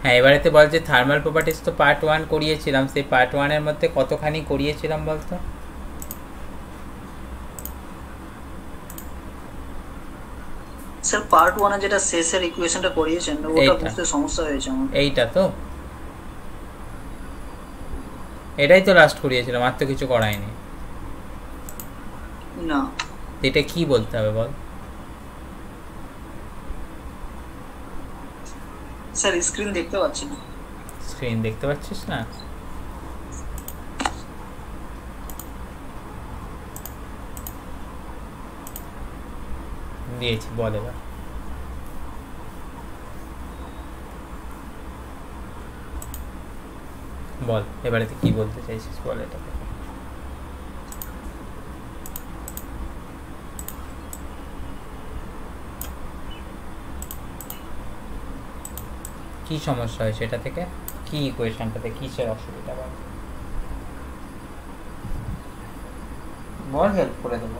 হ্যাঁ, এবারেতে বল যে thermal properties তো পার্ট 1 করিয়েছিলাম, সেই পার্ট 1 এর মধ্যে কতখানি করিয়েছিলাম বলতো? স্যার পার্ট 1 এ যেটা শেষের ইকুয়েশনটা করিয়েছেন ওটা বুঝতে সমস্যা হয়েছে আমার। এইটা তো, এটাই তো লাস্ট করিয়েছিলাম, আর তো কিছু করাইনি। না, এটা কি বলতে হবে বল? স্যার স্ক্রিন দেখতে পাচ্ছি না। স্ক্রিন দেখতে পাচ্ছিস না? দিয়েছি, বল এবার। বল এবারে কি বলতে চাইছিস, বল এটাকে। কি সমস্যা হয় সেটা থেকে? কি ইকুয়েশনটাতে কিসের অসুবিধা বল? বল, হেল্প করে দেবো।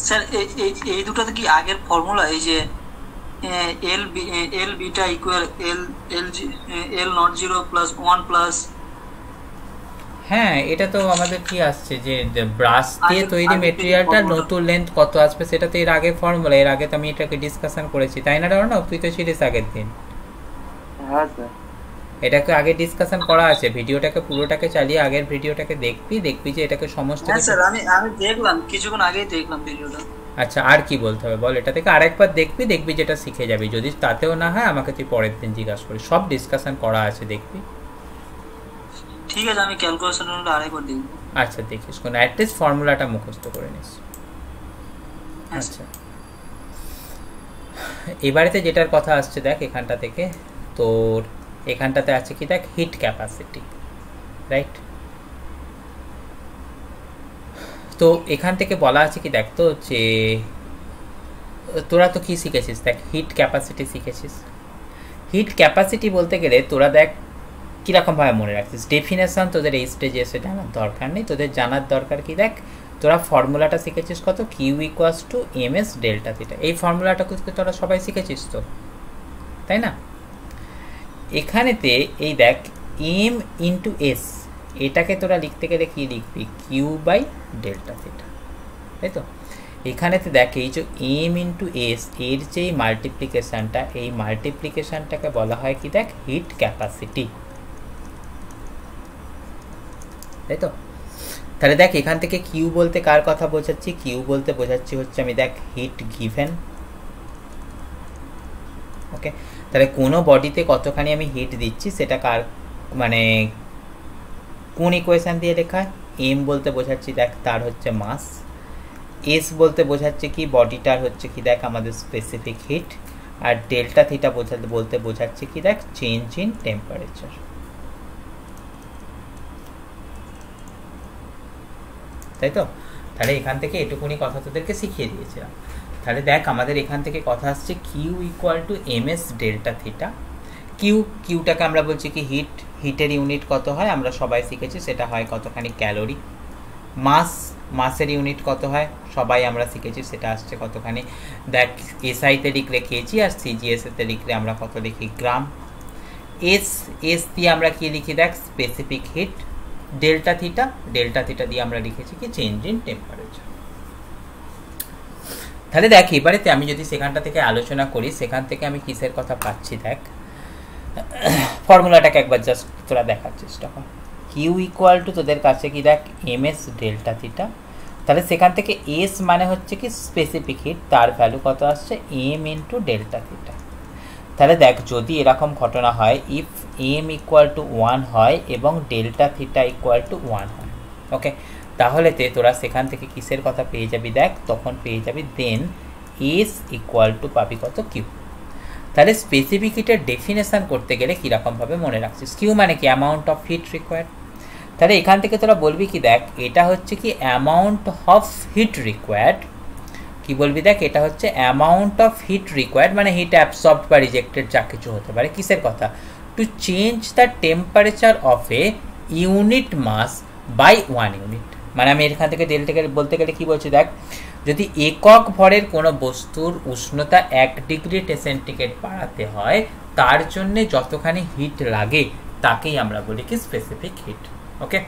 স্যার এই দুটাতে কি আগের ফর্মুলা, এই যে এল beta equal L not zero plus 1 plus, হ্যাঁ, এটা তো আমাদের কি আসছে যে ব্রাশ দিয়ে তৈরি মেটেরিয়ালটা নতুন লেন্থ কত আসবে, সেটা তো এর আগে ফর্মুলা, এর আগে তো আমি এটাকে ডিসকাশন করেছি, তাই না না? তুই তো ছিলিস আগের দিন। হ্যাঁ স্যার, এটাকে আগে ডিসকাশন করা আছে, ভিডিওটাকে পুরোটাকে চালিয়ে আগের ভিডিওটাকে দেখবি যে এটাকে সমস্ত হ্যাঁ কিছু। স্যার, আমি দেখলাম, কিছুক্ষণ আগেই দেখলাম ভিডিওটা। আচ্ছা, আর কি বলতে হবে বল? এটা থেকে আরেকবার দেখবি যেটা শিখে যাবি। যদি তাতেও না হয় আমাকে তুই পরের দিন জিজ্ঞাসা করিস, সব ডিসকাশন করা আছে, দেখবি। ঠিক আছে, আমি ক্যালকুলেশনটা আরেকবার দেখব। আচ্ছা, দেখিস, কোনো অ্যাটলিস্ট ফর্মুলাটা মুখস্থ করে নিস। আচ্ছা, এবারেতে যেটার কথা আসছে দেখ, এখানটা থেকে তোর এখানটাতে আছে কি দেখ, হিট ক্যাপাসিটি, রাইট? তো এখান থেকে বলা আছে কি দেখ, তো যে তোরা তো কি শিখেছিস দেখ, হিট ক্যাপাসিটি শিখেছিস। হিট ক্যাপাসিটি বলতে গেলে তোরা দেখ কীরকমভাবে মনে রাখছিস, ডেফিনেশন তোদের এই স্টেজে এসে জানার দরকার নেই, তোদের জানার দরকার কি দেখ, তোরা ফর্মুলাটা শিখেছিস কত, Q equals to M S delta theta, এই ফর্মুলাটা তোরা সবাই শিখেছিস তো, তাই না? এখানেতে এই দেখ এম ইন্টু এস, এটাকে তোরা লিখতে গেলে কি লিখবি, কিউ বাই ডেল্টা থিটা, তাই তো? এখানেতে দেখ এই যে এম ইন্টু এস, এর যে মাল্টিপ্লিকেশানটা, এই মাল্টিপ্লিকেশানটাকে বলা হয় কি দেখ, হিট ক্যাপাসিটি, তাই তো? তাহলে দেখ এখান থেকে কিউ বলতে কার কথা বোঝাচ্ছি, কিউ বলতে বোঝাচ্ছি হচ্ছে আমি দেখ হিট গিভেন। ওকে, তাহলে কোনো বডিতে কতখানি আমি হিট দিচ্ছি সেটা কার, মানে কোন ইকুয়েশান দিয়ে লেখা? এম বলতে বোঝাচ্ছি দেখ তার হচ্ছে মাস, এস বলতে বোঝাচ্ছে কি বডিটার হচ্ছে কি দেখ আমাদের স্পেসিফিক হিট, আর ডেল্টা থিটা বলতে বোঝাচ্ছে কি দেখ চেঞ্জ ইন টেম্পারেচার, তাই তো? তাহলে এখান থেকে এটুকুনি কথা তোদেরকে শিখিয়ে দিয়েছিলাম। তাহলে দেখ আমাদের এখান থেকে কথা আসছে Q equal to M S delta theta. কিউটাকে আমরা বলছি কি হিটের ইউনিট কত হয় আমরা সবাই শিখেছি, সেটা হয় কতখানি ক্যালোরি। মাসের ইউনিট কত হয় সবাই আমরা শিখেছি, সেটা আসছে কতখানি, দেখ এসআইতে লিখলে কেজি, আর সিজিএসতে লিখলে আমরা কত লিখি, গ্রাম। এস দিয়ে আমরা কি লিখি দেখ, স্পেসিফিক হিট। ডেল্টা থিটা দিয়ে আমরা লিখেছি কি, চেঞ্জ ইন টেম্পারেচার। তাহলে দেখ এবারেতে আমি যদি সেখানটা থেকে আলোচনা করি, সেখান থেকে আমি কিসের কথা পাচ্ছি দেখ, ফর্মুলাটাকে একবার জাস্ট তোরা দেখার চেষ্টা কর। কিউ ইকুয়াল টু তোদের কাছে কি দেখ এম এস ডেল্টা থিটা, তাহলে সেখান থেকে এস মানে হচ্ছে কি স্পেসিফিক হিট, তার ভ্যালু কত আসছে, এম ইন্টু ডেল্টা থিটা। তাহলে দেখ যদি এরকম ঘটনা হয়, ইফ এম ইকুয়াল টু 1 হয় এবং ডেল্টা থিটা ইকুয়াল টু 1 হয়, ওকে, তাহলে তোরা সেখান থেকে কিসের কথা পেয়ে যাবি দেখ, তখন পেয়ে যাবি দেন এস ইকুয়াল টু পাবি কত, কিউ। তাহলে স্পেসিফিক হিটের ডেফিনেশন করতে গেলে কীরকমভাবে মনে রাখছিস, কিউ মানে কি অ্যামাউন্ট অফ হিট রিকোয়ার্ড। তাহলে এখান থেকে তোরা বলবি কি দেখ, এটা হচ্ছে কি অ্যামাউন্ট অফ হিট রিকোয়ার্ড, কি বলবি দেখ, এটা হচ্ছে অ্যামাউন্ট অফ হিট রিকোয়ার্ড, মানে হিট অ্যাবসর্বড বা রিজেক্টেড যা কিছু হতে পারে, কিসের কথা, to change the temperature of a unit mass by 1 unit. মানে আমি এখান থেকে বলতে গেলে কি বলছি দেখ, যদি একক ভরের কোনো বস্তুর উষ্ণতা 1 ডিগ্রি সেন্টিগ্রেড বাড়াতে হয়, তার জন্য যতখানি হিট লাগে তাকেই আমরা বলি কি স্পেসিফিক হিট। ওকে,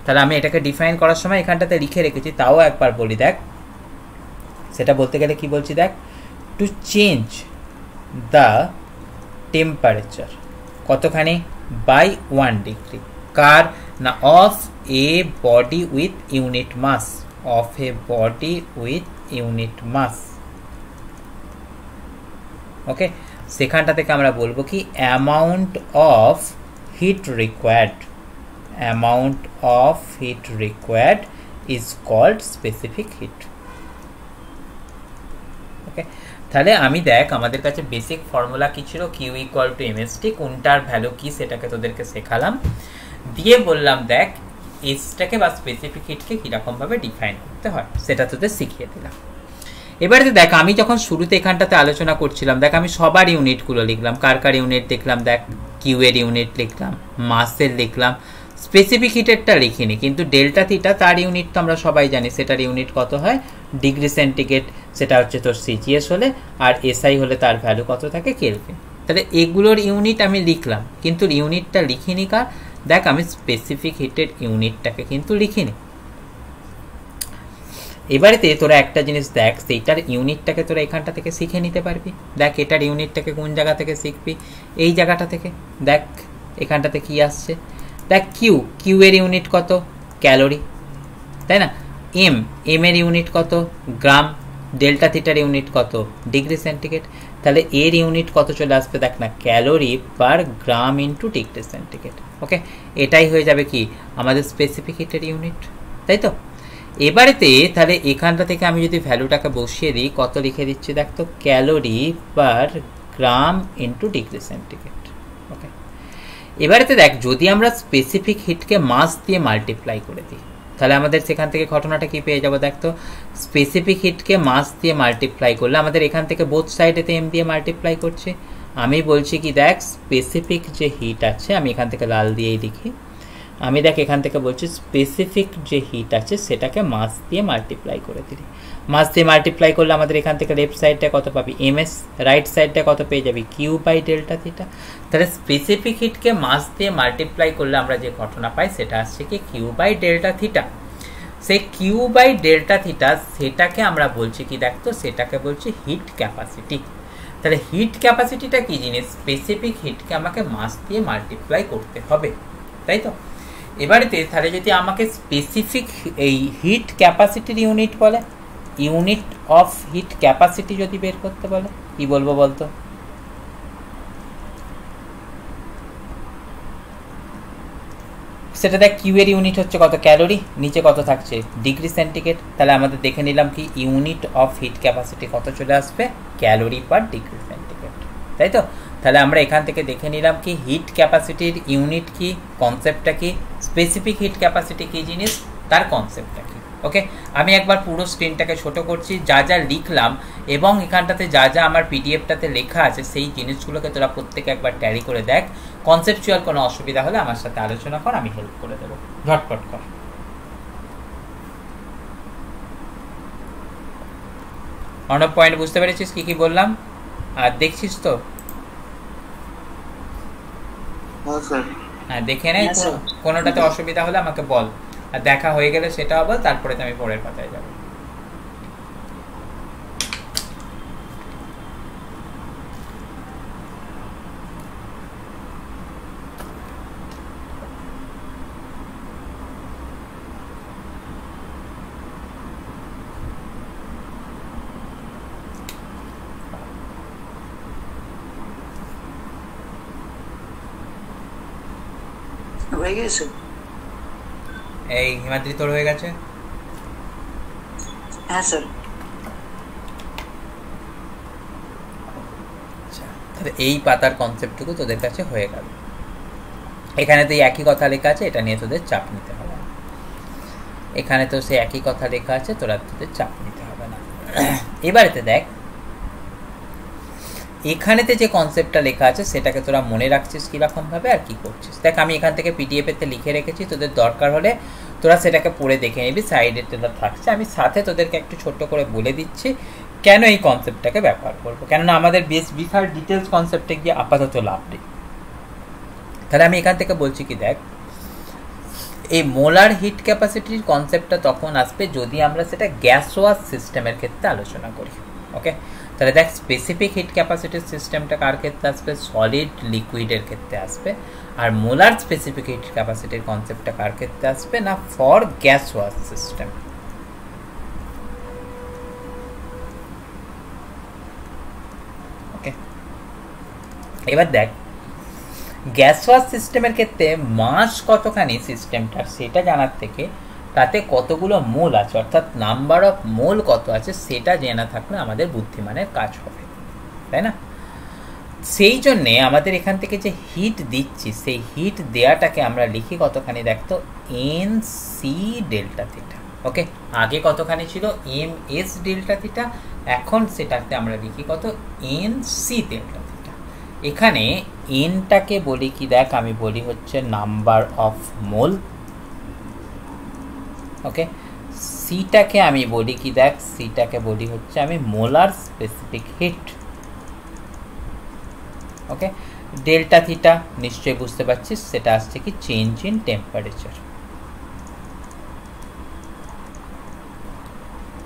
তাহলে আমি এটাকে ডিফাইন করার সময় এখানটাতে লিখে রেখেছি, তাও একবার বলি। দেখ সেটা বলতে গেলে কি বলছি, দেখ টু চেঞ্জ দ্য টেম্পারেচার কতখানি বাই 1 ডিগ্রি, কার না of a body with unit mass, of a body with unit mass. Okay, সেখানটা থেকে আমরা বলবো কি amount of heat required, amount of heat required is called specific heat. Okay, তাহলে আমি দেখ আমাদের কাছে বেসিক ফর্মুলা কি ছিল, কিউ ইকুয়াল টু এমএসটি, কোনটার ভ্যালু কি সেটাকে তোদেরকে শেখালাম, দিয়ে বললাম দেখ এসটাকে বা স্পেসিফিক হিটকে কীরকমভাবে ডিফাইন করতে হয় সেটা তোদের শিখিয়ে দিলাম। এবারে দেখ আমি যখন শুরুতে এখানটাতে আলোচনা করছিলাম, দেখ আমি সবার ইউনিটগুলো লিখলাম, কার কার ইউনিট দেখলাম, দেখ কিউ এর ইউনিট লিখলাম, মাসের লিখলাম, স্পেসিফিক হিটেরটা লিখিনি, কিন্তু ডেল্টা থিটা তার ইউনিট তো আমরা সবাই জানি, সেটার ইউনিট কত হয় ডিগ্রি সেন্টিগ্রেড, সেটা হচ্ছে তোর সিজিএস হলে, আর এসআই হলে তার ভ্যালু কত থাকে কেলভিন। তাহলে এগুলোর ইউনিট আমি লিখলাম, কিন্তু ইউনিটটা লিখিনি কার, দেখ আমি স্পেসিফিক হিটের ইউনিটটাকে কিন্তু লিখিনি। এবারেতে তোরা একটা জিনিস দেখ, সেইটার ইউনিটটাকে তোরা এখানটা থেকে শিখে নিতে পারবি। দেখ এটার ইউনিটটাকে কোন জায়গা থেকে শিখবি, এই জায়গাটা থেকে। দেখ এখানটাতে কি আসছে, দেখ কিউ এর ইউনিট কত ক্যালোরি, তাই না, এম এর ইউনিট কত গ্রাম, ডেল্টা থিটার ইউনিট কত ডিগ্রি সেন্টিগ্রেড, তাহলে এর ইউনিট কত চলে আসবে দেখ না calorie per gram into degree centigrade. Okay, এটাই হয়ে যাবে কি আমাদের স্পেসিফিক হিটের ইউনিট, তাই তো। এবারেতে তাহলে এখানটা থেকে আমি যদি ভ্যালুটাকে বসিয়ে দিই, কত লিখে দিচ্ছি দেখ তো, calorie per gram into degree centigrade. Okay, এবারেতে দেখ যদি আমরা স্পেসিফিক হিটকে মাস দিয়ে মাল্টিপ্লাই করে দিই, তাহলে আমাদের সেখান থেকে ঘটনাটা কি পেয়ে যাবো দেখ তো, স্পেসিফিক হিটকে মাস দিয়ে মাল্টিপ্লাই করলে আমাদের এখান থেকে বোথ সাইডেতে এম দিয়ে মাল্টিপ্লাই করছে। আমি বলছি কি দেখ স্পেসিফিক যে হিট আছে, আমি এখান থেকে লাল দিয়েই লিখি, আমি দেখ এখান থেকে বলছি স্পেসিফিক যে হিট আছে সেটাকে মাস দিয়ে মাল্টিপ্লাই করে দিলি, মাস দিয়ে মাল্টিপ্লাই করলে আমাদের এখান থেকে লেফট সাইডটা কত পাবি এমএস, রাইট সাইডটা কত পেয়ে যাবি কিউ বাই ডেল্টা থিটা। তাহলে স্পেসিফিক হিটকে মাস দিয়ে মাল্টিপ্লাই করলে আমরা যে ঘটনা পাই সেটা আসছে কি কিউ বাই ডেল্টা থিটা। সেই কিউ বাই ডেল্টা থিটা সেটাকে আমরা বলছি কি দেখতো, সেটাকে বলছি হিট ক্যাপাসিটি। তাহলে হিট ক্যাপাসিটিটা কি জিনিস, স্পেসিফিক হিটকে আমাকে মাস দিয়ে মাল্টিপ্লাই করতে হবে, তাই তো। এবারেতে তাহলে যদি আমাকে স্পেসিফিক এই হিট ক্যাপাসিটির ইউনিট বলে, ইউনিট অফ হিট ক্যাপাসিটি যদি বের করতে বলে, কি বলবো বলতো, সেটা দেখ কিউ এর ইউনিট হচ্ছে কত ক্যালোরি, নিচে কত থাকছে ডিগ্রি সেন্টিগ্রেড। তাহলে আমাদের দেখে নিলাম কি ইউনিট অফ হিট ক্যাপাসিটি কত চলে আসবে ক্যালোরি পার ডিগ্রি সেন্টিগ্রেড, তাই তো। তাহলে আমরা এখান থেকে দেখে নিলাম কি হিট ক্যাপাসিটির ইউনিট কি, কনসেপ্টটা কি, স্পেসিফিক হিট ক্যাপাসিটি কি জিনিস তার কনসেপ্টটা কি। ওকে, আমি একবার পুরো স্ক্রিনটাকে ছোট করছি, যা যা লিখলাম এবং এখানটাতে যা যা আমার পিডিএফটাতে লেখা আছে সেই জিনিসগুলোকে তোরা প্রত্যেকে একবার ট্যালি করে দেখ, কনসেপচুয়াল কোনো অসুবিধা হলে আমার সাথে আলোচনা কর, আমি হেল্প করে দেবো, ঝটপট কর। অনেক পয়েন্ট বুঝতে পেরেছিস কি কি বললাম আর দেখছিস তো? হ্যাঁ দেখে নে, কোনোটাতে অসুবিধা হলে আমাকে বল, আর দেখা হয়ে গেলে সেটাও বল, তারপরে আমি পরের কথায় যাবো। হয়ে গেছে, এই হিমাদ্রি তোর হয়ে গেছে? হ্যাঁ স্যার। আচ্ছা, তাহলে এই পাতার কনসেপ্টটুকু তোদের কাছে হয়ে গেল। এখানে তো একই কথা লেখা আছে, এটা নিয়ে তোদের চাপ নিতে হবে না। এখানে তো সে একই কথা লেখা আছে, তোরা তোদের চাপ নিতে হবে না। এবারেতে দেখ এখানেতে যে কনসেপ্টটা লেখা আছে সেটাকে তোরা মনে রাখছিস কীরকমভাবে আর কি করছিস। দেখ আমি এখান থেকে পিডিএফেতে লিখে রেখেছি, তোদের দরকার হলে তোরা সেটাকে পড়ে দেখে নিবি, সাইডে তোরা থাকছে। আমি সাথে তোদেরকে একটু ছোট্ট করে বলে দিচ্ছি কেন এই কনসেপ্টটাকে ব্যবহার করবো, কেননা আমাদের বিশাল ডিটেলস কনসেপ্টে গিয়ে আপাতত লাভ নেই। তাহলে আমি এখান থেকে বলছি কি, দেখ এই মোলার হিট ক্যাপাসিটির কনসেপ্টটা তখন আসবে যদি আমরা সেটা গ্যাসোয়াস সিস্টেমের ক্ষেত্রে আলোচনা করি। ওকে, তাহলে দেখ স্পেসিফিক হিট ক্যাপাসিটির সিস্টেমটা কার ক্ষেত্রে আসবে, সলিড লিকুইডের ক্ষেত্রে আসবে। আর মোলার স্পেসিফিক হিট ক্যাপাসিটির কনসেপ্টটা কার ক্ষেত্রে আসবে না, ফর গ্যাসোয়াস সিস্টেম। ওকে, এবার দেখ গ্যাসওয়াস সিস্টেমের ক্ষেত্রে মাস কতখানি সিস্টেমটার সেটা জানার থেকে তাতে কতগুলো মোল আছে অর্থাৎ নাম্বার অফ মোল কত আছে সেটা জানা থাকলে আমাদের বুদ্ধিমানের কাজ হবে, তাই না? সেই জন্যে আমাদের এখান থেকে যে হিট দিচ্ছি সেই হিট দেওয়াটাকে আমরা লিখি কতখানি, দেখতো এন সি ডেল্টা থিটা। ওকে, আগে কতখানি ছিল এম এস ডেল্টা থিটা, এখন সেটাতে আমরা লিখি কত এন সি ডেল্টা থিটা। এখানে এনটাকে বলি কি, দেখ আমি বলি হচ্ছে নাম্বার অফ মোল। ওকে, সিটাকে আমি বলি কি, দেখ সিটাকে বলি হচ্ছে আমি মোলার স্পেসিফিক হিট। ওকে, ডেল্টা থিটা নিশ্চয়ই বুঝতে পারছিস সেটা আসছে কি চেঞ্জ ইন টেম্পারেচার,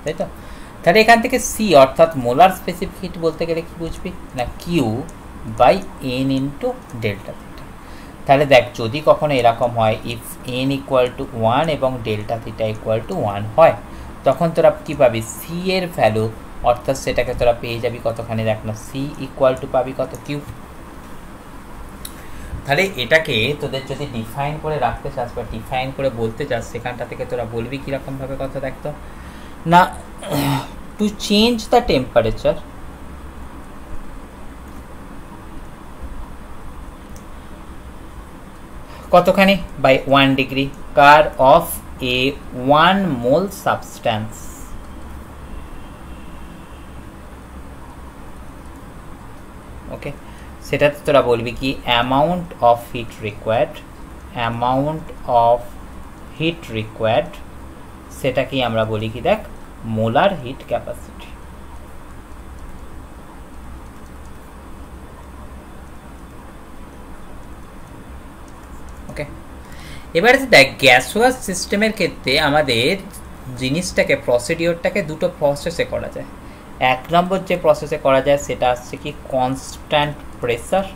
তাই তো? তাহলে এখান থেকে সি অর্থাৎ মোলার স্পেসিফিক হিট বলতে গেলে কি বুঝবি না, Q by N into delta theta. তাহলে দেখ যদি কখনো এরকম হয় ইফ এন ইকুয়াল টু 1 এবং ডেল্টা থিটা ইকুয়াল টু 1 হয়, তখন তোরা কি পাবি, সি এর ভ্যালু অর্থাৎ সেটাকে তোরা পেয়ে যাবি কতখানি, দেখ না সি ইকুয়াল টু পাবি কত, কিউ। তাহলে এটাকে তোদের যদি ডিফাইন করে রাখতে চাস বা ডিফাইন করে বলতে চাস, সেখানটা থেকে তোরা বলবি কীরকমভাবে কথা, দেখতো না টু চেঞ্জ দ্য টেম্পারেচার কতখানি বাই 1 ডিগ্রি কার of a 1 mole substance. Okay, সেটাতে তোরা বলবি কি amount of heat required, amount of heat required সেটাকে আমরা বলি কি, দেখ মোলার হিট ক্যাপাসিটি। ওকে, এবারে দেখ গ্যাসওয়াস সিস্টেমের ক্ষেত্রে আমাদের জিনিসটাকে প্রসিডিওরটাকে দুটো প্রসেসে করা যায়। এক নম্বর যে প্রসেসে করা যায় সেটা আসছে কি কনস্ট্যান্ট প্রেসার,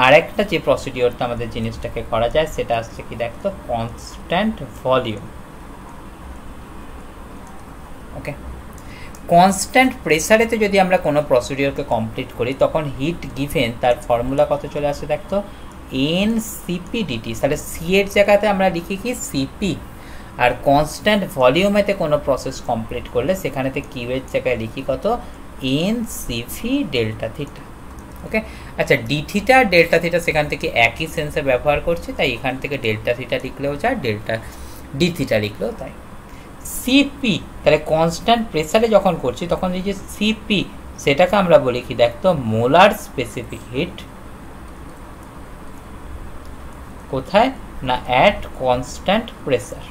আরেকটা যে প্রসিডিওরটা আমাদের জিনিসটাকে করা যায় সেটা আসছে কি, দেখতো কনস্ট্যান্ট ভলিউম। ওকে, কনস্ট্যান্ট প্রেসারেতে যদি আমরা কোনো প্রসিডিওরকে কমপ্লিট করি তখন হিট গিভেন তার ফর্মুলা কত চলে আসে, দেখতো এন সিপি ডিটি। তাহলে সি এর জায়গাতে আমরা লিখি কি সিপি, আর কনস্ট্যান্ট ভলিউমেতে কোনো প্রসেস কমপ্লিট করলে সেখানেতে কিউ এর জায়গায় লিখি কত এন সিভি ডেল্টা থিটা। ওকে, আচ্ছা ডি থিটা আর ডেল্টা থিটা সেখান থেকে একই সেন্সে ব্যবহার করছি, তাই এখান থেকে ডেল্টা থিটা লিখলেও যায়, ডেল্টা ডি থিটা লিখলেও তাই। সিপি তাহলে কনস্ট্যান্ট প্রেসারে যখন করছি তখন এই যে সিপি সেটাকে আমরা বলি কি, দেখতো মোলার স্পেসিফিক হিট কোথায় না অ্যাট কনস্ট্যান্ট প্রেসার।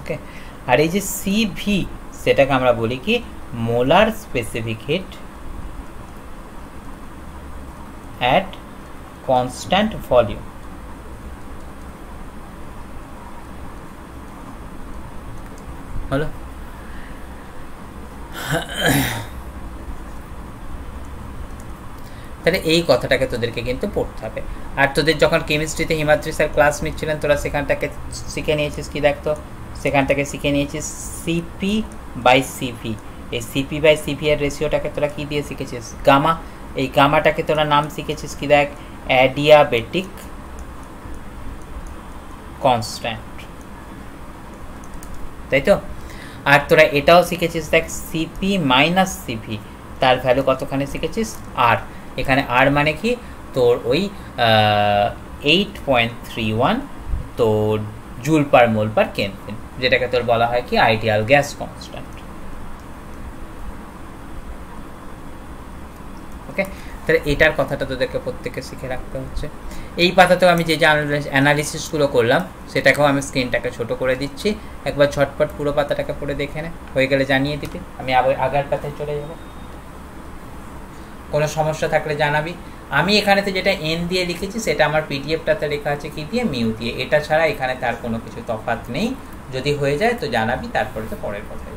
ওকে, আর এই যে সিভি সেটাকে আমরা বলি কি molar specific hit at constant volume. হলো, তাহলে এই কথাটাকে তোদেরকে কিন্তু পড়তে হবে। আর তোদের যখন কেমিস্ট্রিতে হিমাদ্রি স্যার ক্লাস নিচ্ছিলেন তোরা সেখানটাকে শিখে নিয়েছিস কি, দেখতো সেখানটাকে শিখে নিয়েছিস সিপি বাই সিভি। এই সিপি বাই সিভি এর রেশিওটাকে তোরা কি দিয়ে শিখেছিস, গামা। এই গামাটাকে তোরা নাম শিখেছিস কি, দেখ অ্যাডিয়াবেটিক কনস্ট্যান্ট, তাই তো? আর তোরা এটাও শিখেছিস দেখ সিপি মাইনাস সিভি তার ভ্যালু কতখানি শিখেছিস আর। এখানে আর মানে কি তোর ওই 8.31 তোর জুল পার মোল পার কেলভিন, যেটাকে তোর বলা হয় কি আইডিয়াল গ্যাস কনস্ট্যান্ট। ওকে, তাহলে এটার কথাটা তোদেরকে প্রত্যেককে শিখে রাখতে হচ্ছে। এই পাতাতেও আমি যে যে অ্যানালিসিসগুলো করলাম সেটাকেও আমি স্ক্রিনটাকে ছোট করে দিচ্ছি, একবার ঝটপট পুরো পাতাটাকে পড়ে দেখে নে, হয়ে গেলে জানিয়ে দিবি, আমি আবার আগের পাতায় চলে যাব। কোনো সমস্যা থাকলে জানাবি। আমি এখানেতে যেটা এন দিয়ে লিখেছি সেটা আমার পিডিএফটাতে লেখা আছে কি দিয়ে, মিউ দিয়ে। এটা ছাড়া এখানে তার কোনো কিছু তফাৎ নেই। যদি হয়ে যায় তো জানাবি, তারপরে তো পরের কথায়।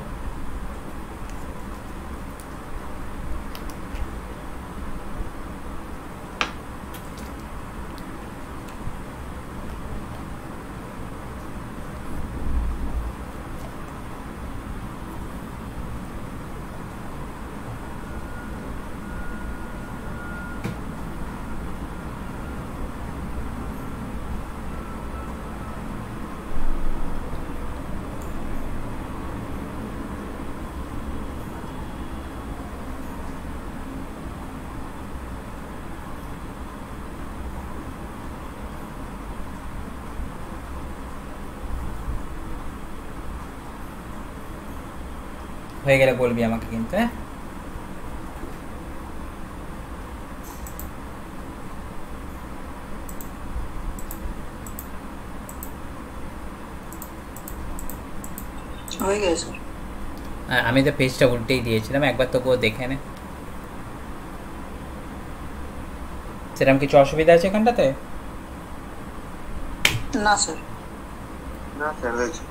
হয়ে গেলে বলবি আমাকে কিন্তু। হ্যাঁ, হয়ে গেছে। আমি তো পেজটা উল্টেই দিয়েছিলাম, একবার তবুও দেখে নে। সেরকম কিছু অসুবিধা আছে এখানটাতে? না স্যার, না স্যার হয়েছে।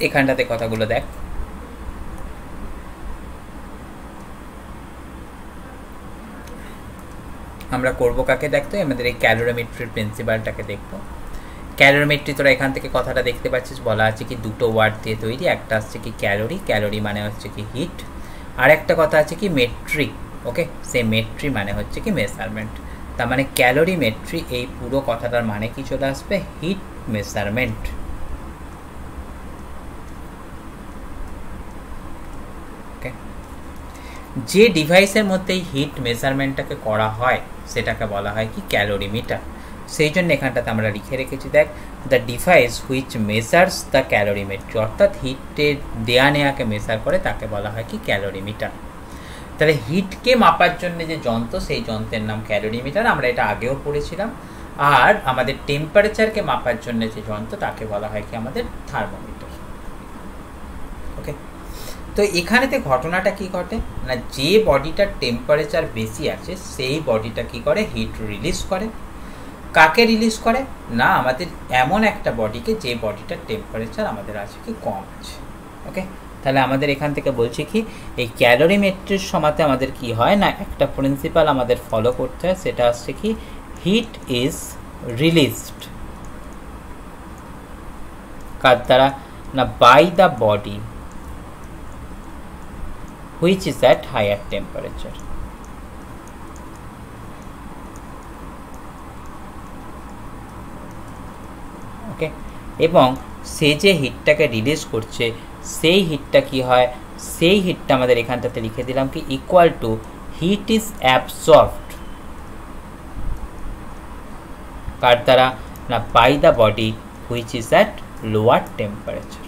এখানটাতে কথাগুলো দেখ। আমরা করবো কাকে দেখতো, আমাদের এই ক্যালোরিমেট্রির প্রিন্সিপালটাকে দেখবো। ক্যালোরিমেট্রি তোরা এখান থেকে কথাটা দেখতে পাচ্ছিস, বলা আছে কি দুটো ওয়ার্ড দিয়ে তৈরি। একটা হচ্ছে কি ক্যালোরি, ক্যালোরি মানে হচ্ছে কি হিট, আর একটা কথা আছে কি মেট্রি। ওকে, সেই মেট্রি মানে হচ্ছে কি মেজারমেন্ট। তার মানে ক্যালোরিমেট্রি, এই পুরো কথাটার মানে কি চলে আসবে, হিট মেজারমেন্ট। যে ডিভাইসের মধ্যে হিট মেজারমেন্টটাকে করা হয় সেটাকে বলা হয় কি ক্যালোরিমিটার। সেই জন্য এখানটাতে আমরা লিখে রেখেছি, দেখ, the device which measures the calorimetry, অর্থাৎ হিটের দেয়া নেয়াকে মেজার করে তাকে বলা হয় কি ক্যালোরিমিটার। তাহলে হিটকে মাপার জন্য যে যন্ত্র, সেই যন্ত্রের নাম ক্যালোরিমিটার, আমরা এটা আগেও পড়েছিলাম। আর আমাদের টেম্পারেচারকে মাপার জন্য যে যন্ত্র তাকে বলা হয় কি আমাদের থার্মোমিটার। ওকে, তো এখানেতে ঘটনাটা কি ঘটে না, যে বডিটার টেম্পারেচার বেশি আছে সেই বডিটা কি করে, হিট রিলিজ করে। কাকে রিলিজ করে না, আমাদের এমন একটা বডিকে যে বডিটার টেম্পারেচার আমাদের আছে কি কম আছে। ওকে, তাহলে আমাদের এখান থেকে বলছি কি, এই ক্যালোরিমেট্রির সময়তে আমাদের কি হয় না, একটা প্রিন্সিপাল আমাদের ফলো করতে হয়, সেটা হচ্ছে কি হিট ইজ রিলিজড কার দ্বারা না, by the body which is at higher temperature. Okay, এবং সে যে হিটটাকে রিলিজ করছে সেই হিটটা কি হয়, সেই হিটটা আমাদের এখানটাতে লিখে দিলাম কি equal to heat is absorbed কার দ্বারা না, by the body which is at lower temperature.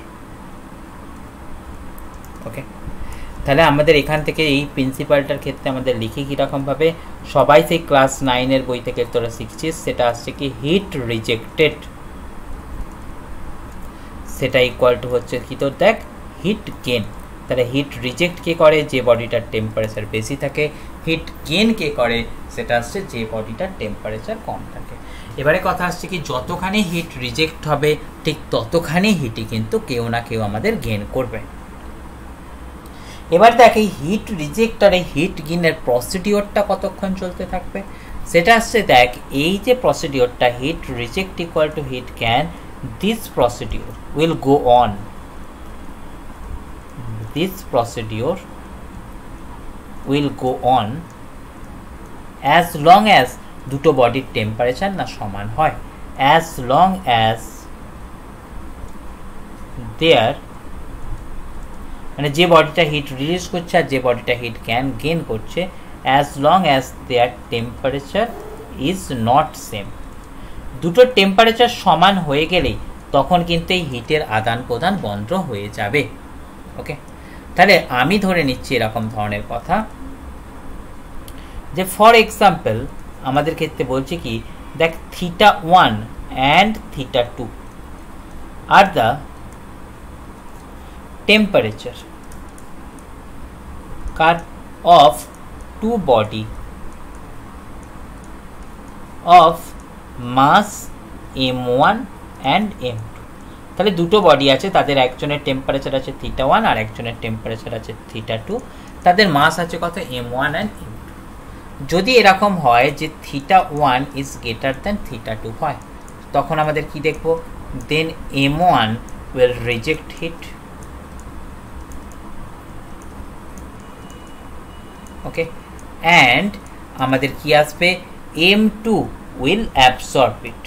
Okay, তাহলে আমাদের এখান থেকে এই প্রিন্সিপালটার ক্ষেত্রে আমাদের লিখি কীরকমভাবে, সবাই সেই ক্লাস 9-এর বই থেকে তোরা শিখছিস, সেটা আসছে কি হিট রিজেক্টেড, সেটা ইকুয়াল টু হচ্ছে কি তোর দেখ হিট গেন। তাহলে হিট রিজেক্ট কে করে, যে বডিটার টেম্পারেচার বেশি থাকে। হিট গেন কে করে, সেটা আসছে যে বডিটার টেম্পারেচার কম থাকে। এবারে কথা আসছে কি, যতখানি হিট রিজেক্ট হবে ঠিক ততখানি হিটই কিন্তু কেউ না কেউ আমাদের গেন করবে। এবার দেখ, এই হিট রিজেক্ট আর এই হিট গেইনের প্রসিডিওরটা কতক্ষণ চলতে থাকবে, সেটা আসছে দেখ, এই যে প্রসিডিওরটা heat reject equal to heat gain, this procedure will go on, this procedure will go on as long as দুটো বডির টেম্পারেচার না সমান হয়, অ্যাজ লং অ্যাজ দেয়ার মানে যে বডিটা হিট রিলিজ করছে আর যে বডিটা হিট গেন করছে, as long as their temperature is not same, দুটো টেম্পারেচার সমান হয়ে গেলেই তখন কিন্তু এই হিটের আদান প্রদান বন্ধ হয়ে যাবে। ওকে, তাহলে আমি ধরে নিচ্ছি এরকম ধরনের কথা যে ফর এক্সাম্পল আমাদের ক্ষেত্রে বলছে কি, দেখ θ1 and θ2 আর the temperature of two body of mass m1 and m2, তাহলে দুটো বডি আছে, তাদের একজনের টেম্পারেচার আছে θ1 আর একজনের টেম্পারেচার আছে θ2, তাদের মাস আছে কত m1 and m2। যদি এরকম হয় যে θ1 is greater than θ2 হয়, তখন আমাদের কি দেখব, then m1 will reject heat, okay, and আমাদের কি আসবে, m2 will absorb it,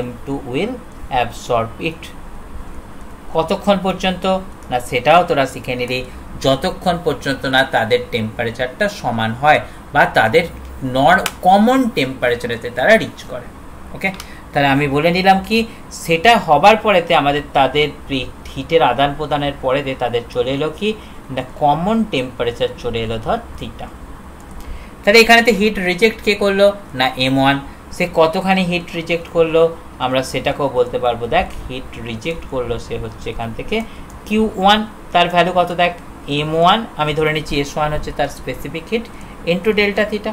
m2 will absorb it। কতক্ষণ পর্যন্ত না সেটাও তোরা শিখে নিলি, যতক্ষণ পর্যন্ত না তাদের টেম্পারেচারটা সমান হয় বা তাদের কমন টেম্পারেচারেতে তারা রিচ করে। ওকে, তাহলে আমি বলে নিলাম কি, সেটা হবার পরেতে আমাদের তাদের হিটের আদান প্রদানের পরেতে তাদের চলে এলো কি, কমন টেম্পারেচার চলে এলো ধর থিটা। তাহলে এখানেতে হিট রিজেক্ট কে করলো না m1, সে কতখানি হিট রিজেক্ট করলো আমরা সেটাকেও বলতে পারবো, দেখ হিট রিজেক্ট করলো সে হচ্ছে এখান থেকে q1, তার ভ্যালু কত দেখ m1, আমি ধরে নিচ্ছি s1 হচ্ছে তার specific hit into delta theta.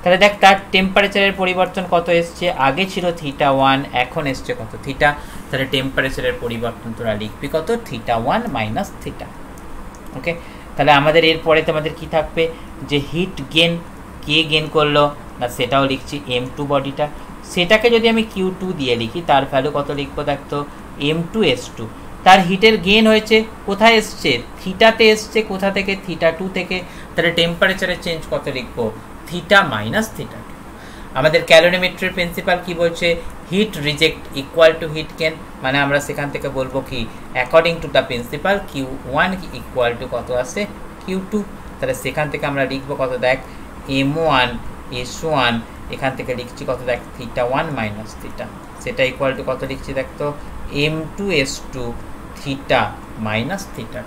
তাহলে দেখ তার টেম্পারেচারের পরিবর্তন কত এসছে, আগে ছিল θ1 এখন এসছে কত থিটা, তাহলে টেম্পারেচারের পরিবর্তন তোরা লিখবি কত θ1 মাইনাস থিটা। ওকে, তাহলে আমাদের এরপরে আমাদের কি থাকবে, যে হিট গেন কে গেন করলো না সেটাও লিখছি m2 বডিটা, সেটাকে যদি আমি q2 দিয়ে লিখি তার ভ্যালু কত লিখবো দেখতো m2s2, তার হিটের গেন হয়েছে কোথায় এসছে থিটাতে এসছে, কোথা থেকে θ2 থেকে, তাহলে টেম্পারেচারের চেঞ্জ কত লিখবো থিটা মাইনাস θ2। আমাদের ক্যালোরিমেট্রির প্রিন্সিপাল কি বলছে, heat reject equal to heat gain, মানে আমরা সেখান থেকে বলবো কি according to the principle q1 equal to কত আসে q2, তাহলে সেখান থেকে আমরা লিখবো কত দেখ m1 s1, এখান থেকে লিখছি কত দেখ θ1 মাইনাস থিটা, সেটা ইকুয়াল টু কত লিখছি দেখতো m2s2 theta minus theta.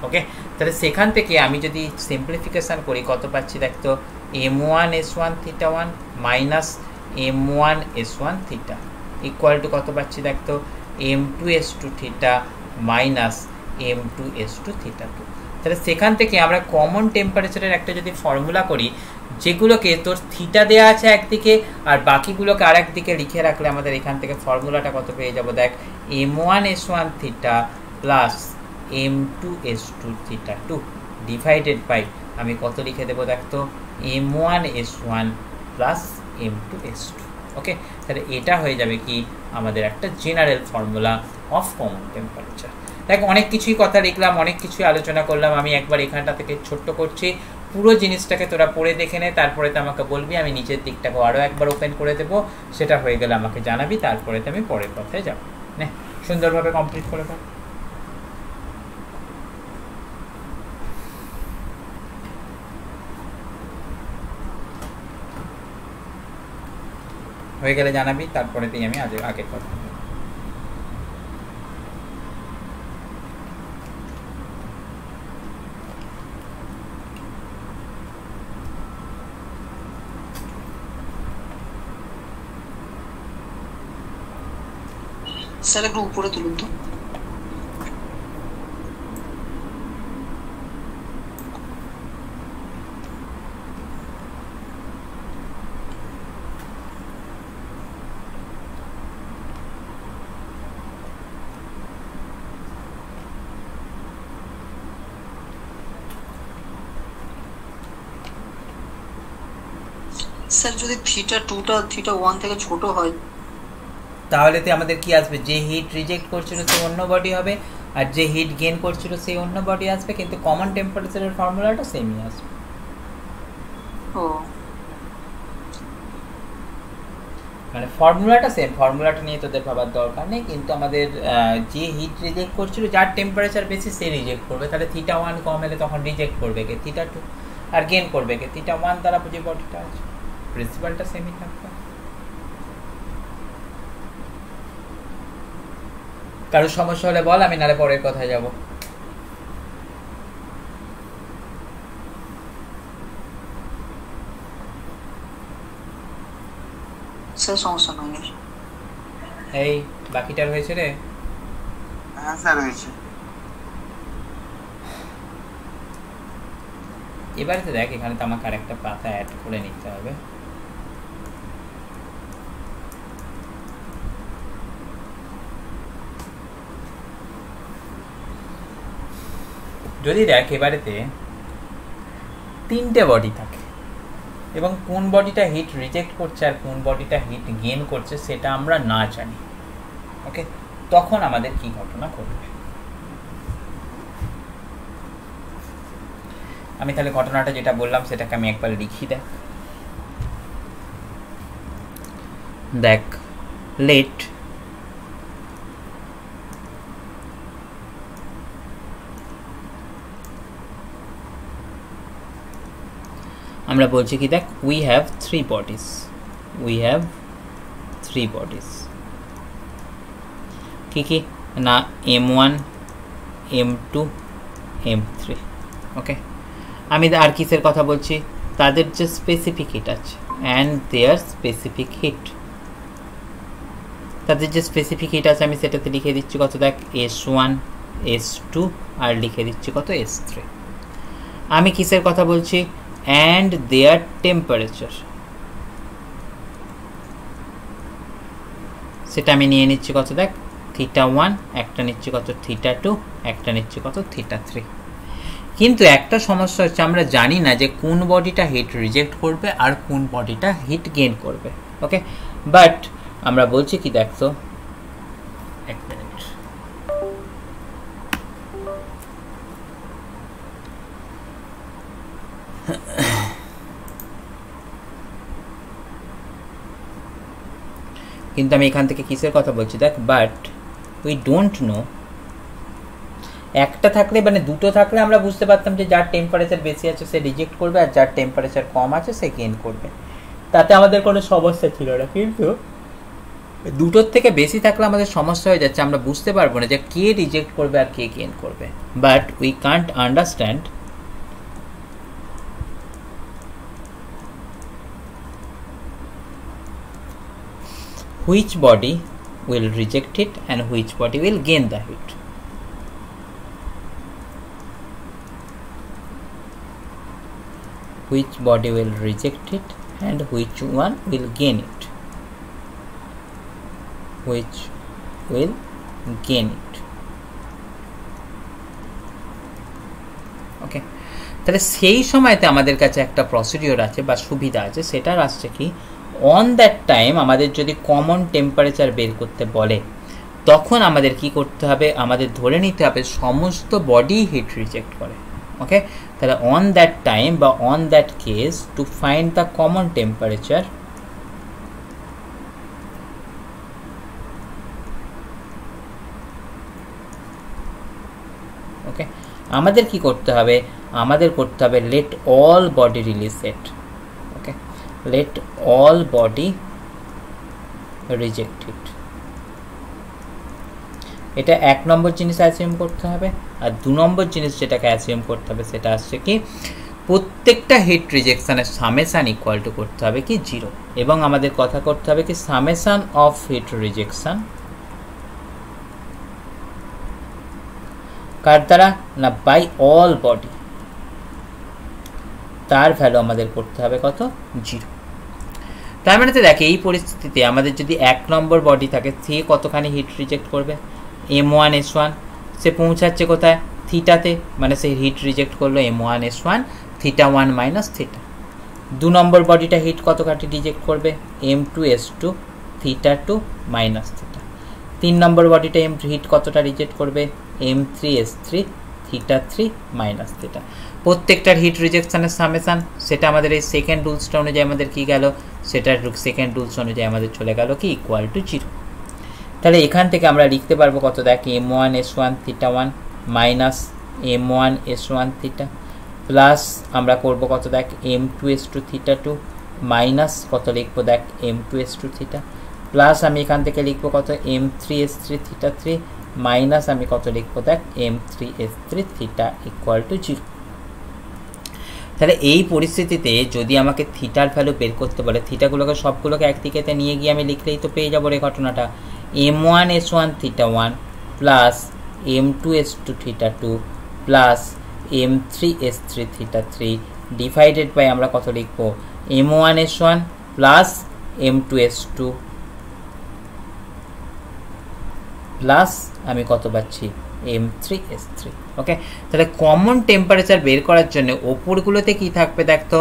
Okay, তাহলে সেখান থেকে আমি যদি সিম্পলিফিকেশন করি কত পাচ্ছি দেখতো m1 s1 θ1 minus m1 s1 theta equal to কত পাচ্ছি দেখতো m2 s2 theta minus m2 s2 theta 2। তাহলে সেখান থেকে আমরা কমন টেম্পারেচারের একটা যদি ফর্মুলা করি, যেগুলোকে তোর থিটা দেওয়া আছে একদিকে আর বাকিগুলোকে আর একদিকে লিখে রাখলে আমাদের এখান থেকে ফর্মুলাটা কত পেয়ে যাবো দেখ m1 s1 theta plus m2 s2 theta 2 divided by আমি কত লিখে দেবো দেখতো m1 s1 plus m2 s2। ওকে, তাহলে এটা হয়ে যাবে কি আমাদের একটা general formula of common temperature. দেখ অনেক কিছুই কথা লিখলাম, অনেক কিছুই আলোচনা করলাম, আমি একবার এখানটা থেকে ছোট্ট করছি, পুরো জিনিসটাকে তোরা পড়ে দেখে নে, তারপরে তো আমাকে বলবি, আমি নিচের দিকটাকে আরও একবার ওপেন করে দেবো, সেটা হয়ে গেলে আমাকে জানাবি, তারপরে তো আমি পরের কথায় যাবো। নে সুন্দরভাবে কমপ্লিট করে দাও। হয়ে গেলে জানাবি, তারপরেতেই আমি আগের কথা। স্যার একটু উপরে তুলুন তো। স্যার যদি θ2টা θ1 থেকে ছোট হয় তাহলে তো আমাদের কি আসবে, যে হিট রিজেক্ট করছিল সে অন্য বডি হবে আর যে হিট গেইন করছিল সেই অন্য বডি আসবে, কিন্তু কমন টেম্পারেচারের ফর্মুলাটা সেমই আসবে। ও মানে ফর্মুলাটা সেম, ফর্মুলাটা নিয়ে তোদের ভাবার দরকার নেই, কিন্তু আমাদের যে হিট রিজেক্ট করছিল যার টেম্পারেচার বেশি সে রিজেক্ট করবে, তাহলে θ1 কম এলে তখন রিজেক্ট করবে কে, θ2, আর গেন করবে কে θ1 দ্বারা যে বডিটা আছে। প্রিন্সিপালটা সেমই থাকবে। কারো সমস্যা হলে বল, আমি নালে পরের কথায় যাব। স্যার সমস্যা নয়। এই বাকিটার হয়েছে রে? হ্যাঁ স্যার হয়েছে। এবারে তো দেখ, এখানে তো আমাকে আরেকটা পাতা অ্যাড করে নিতে হবে। যদি দেখ এবারেতে 3টে বডি থাকে এবং কোন বডিটা হিট রিজেক্ট করছে আর কোন বডিটা হিট গেইন করছে সেটা আমরা না জানি, ওকে, তখন আমাদের কি ঘটনা ঘটবে। আমি তাহলে ঘটনাটা যেটা বললাম সেটাকে আমি একবার লিখি। দেখ লেট আমরা বলছি কি, দেখ উই হ্যাভ 3 bodies, কি কি না, m1 m2 m3, ওকে। আমি আর কিসের কথা বলছি, তাদের যে স্পেসিফিক হিট আছে অ্যান্ড দেয়ার স্পেসিফিক হিট, তাদের যে স্পেসিফিক হিট আছে আমি সেটাতে লিখে দিচ্ছি কত, দেখ S1 S2 আর লিখে দিচ্ছি কত S3। আমি কিসের কথা বলছি, অ্যান্ড দেয়ার টেম্পারেচার, সেটা আমি নিয়ে নিচ্ছি কত, দেখ θ1, একটা নিচ্ছি কত θ2, একটা নিচ্ছি কত θ3। কিন্তু একটা সমস্যা হচ্ছে আমরা জানি না যে কোন বডিটা হিট রিজেক্ট করবে আর কোন বডিটা হিট গেইন করবে, ওকে। বাট আমরা বলছি কি, দেখতো এক মিনিট, কিন্তু আমি এখান থেকে কিসের কথা বলছি, দেখ বাট উই ডোন্ট নো, একটা থাকলে মানে দুটো থাকলে আমরা বুঝতে পারতাম যে যার টেম্পারেচার বেশি আছে সে রিজেক্ট করবে আর যার টেম্পারেচার কম আছে সে গেইন করবে, তাতে আমাদের কোনো সমস্যা ছিল না। কিন্তু দুটোর থেকে বেশি থাকলে আমাদের সমস্যা হয়ে যাচ্ছে, আমরা বুঝতে পারবো না যে কে রিজেক্ট করবে আর কে গেইন করবে। But we can't understand which body will reject it and which body will gain the heat. Which body will reject it and which one will gain it. Which will gain it. Okay. তাহলে সেই সময়তে আমাদের কাছে একটা procedure আছে বা সুবিধা আছে, সেটার আসছে কি, অন দ্যাট টাইম আমাদের যদি কমন টেম্পারেচার বের করতে বলে তখন আমাদের কি করতে হবে, আমাদের ধরে নিতে হবে সমস্ত বডি হিট রিজেক্ট করে, ওকে। তাহলে অন দ্যাট টাইম বা on that case to find the common temperature, okay, আমাদের কি করতে হবে, আমাদের করতে হবে let all body release set, okay, let all body reject it. এটা 1 নম্বর জিনিস অ্যাসিউম করতে হবে। আর 2 নম্বর জিনিস যেটাকে অ্যাসিউম করতে হবে সেটা আসছে কি, প্রত্যেকটা হিট রিজেকশনের সামেশান ইকুয়াল টু করতে হবে কি 0, এবং আমাদের কথা করতে হবে কি সামেশান অফ হিট রিজেকশন কার দ্বারা না, বাই অল বডি, তার ভ্যালু আমাদের করতে হবে কত 0। তার মানে তো দেখে এই পরিস্থিতিতে আমাদের যদি 1 নম্বর বডি থাকে সে কতখানি হিট রিজেক্ট করবে, m1 s1, সে পৌঁছাচ্ছে কোথায় থিটাতে, মানে সে হিট রিজেক্ট করলো m1 s1 θ1 মাইনাস থিটা। 2 নম্বর বডিটা হিট কতখানি রিজেক্ট করবে, m2 s2 θ2 মাইনাস থিটা। 3 নম্বর বডিটা হিট কতটা রিজেক্ট করবে, m3 s3 θ3 মাইনাস থিটা। প্রত্যেকটার হিট রিজেকশনের সামেশন, সেটা আমাদের এই সেকেন্ড রুলসটা অনুযায়ী আমাদের কি গেল, সেটার সেকেন্ড রুলস অনুযায়ী আমাদের চলে গেল কি ইকুয়াল টু 0। তাহলে এখান থেকে আমরা লিখতে পারবো কত, দেখ m1s1 θ1 মাইনাস m1s1 θ প্লাস আমরা করব কত, দেখ m2s2 θ2 মাইনাস কত লিখবো, দেখ m2s2 θ প্লাস আমি এখান থেকে লিখবো কত m3s3 θ3 মাইনাস আমি কত লিখবো, দেখ m3s3 θ ইকুয়াল টু 0। তাহলে এই পরিস্থিতিতে যদি আমাকে থিটার ভ্যালু বের করতে বলে, থিটাগুলোকে সবগুলোকে একদিকেতে নিয়ে গিয়ে আমি লিখলেই তো পেয়ে যাবো রে ঘটনাটা, m1s1 θ1 plus m2s2 θ2 plus m3s3 θ3 divided by আমরা কত লিখবো m1s1 প্লাস m2s2 প্লাস আমি কত পাচ্ছি m3s3। ওকে, তাহলে কমন টেম্পারেচার বের করার জন্য ওপরগুলোতে কি থাকবে, দেখতো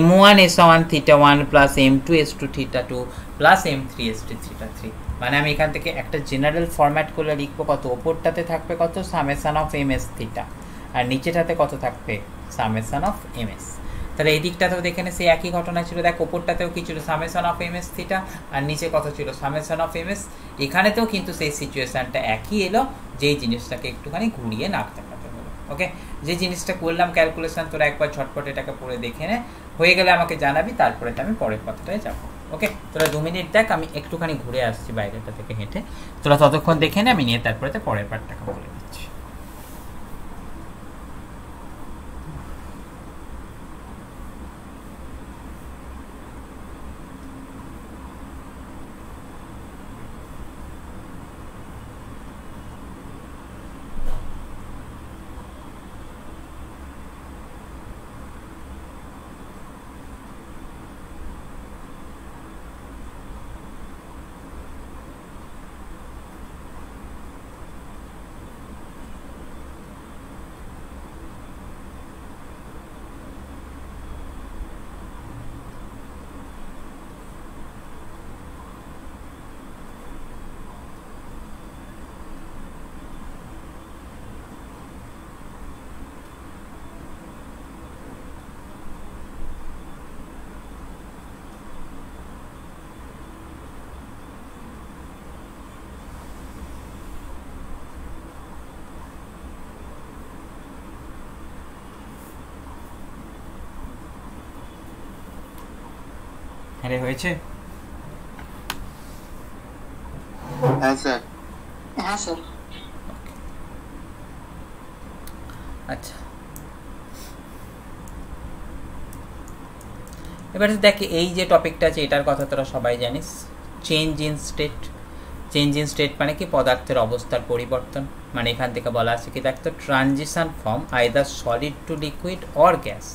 m1s1 θ1 plus m2s2 θ2 plus m3s3 θ3, মানে আমি এখান থেকে একটা জেনারেল ফরম্যাট করে লিখবো কত, ওপরটাতে থাকবে কত সামেশন অফ ms থিটা আর নিচেটাতে কত থাকবে সামেশন অফ ms। তাহলে এই দিকটাতেও দেখে নে সেই একই ঘটনা ছিল, দেখ ওপরটাতেও কি ছিল সামেশন অফ ms থিটা আর নিচে কত ছিল সামেশন অফ ms। এখানেতেও কিন্তু সেই সিচুয়েশনটা একই এলো, যেই জিনিসটাকে একটুখানি ঘুরিয়ে নাক দেখাতে হলো। ওকে, যে জিনিসটা করলাম ক্যালকুলেশন তোরা একবার ঝটপট এটাকে পড়ে দেখে নে, হয়ে গেলে আমাকে জানাবি, তারপরে আমি পরের কথাটায় যাবো। ওকে, তোরা 2 মিনিট দেখ, আমি একটুখানি ঘুরে আসছি বাইরেটা থেকে হেঁটে, তোরা ততক্ষণ দেখে নে, আমি নিয়ে তারপরে পরের পার্টটাকে বলে দিচ্ছি। আরে হয়েছে? হ্যাঁ স্যার। হ্যাঁ স্যার। আচ্ছা, এবারে দেখ এই যে টপিকটা আছে এটার কথা তোরা সবাই জানিস, change in state. Change in state মানে কি, পদার্থের অবস্থার পরিবর্তন। মানে এখান থেকে বলা আছে কি, দেখতো transition from either solid to liquid or gas,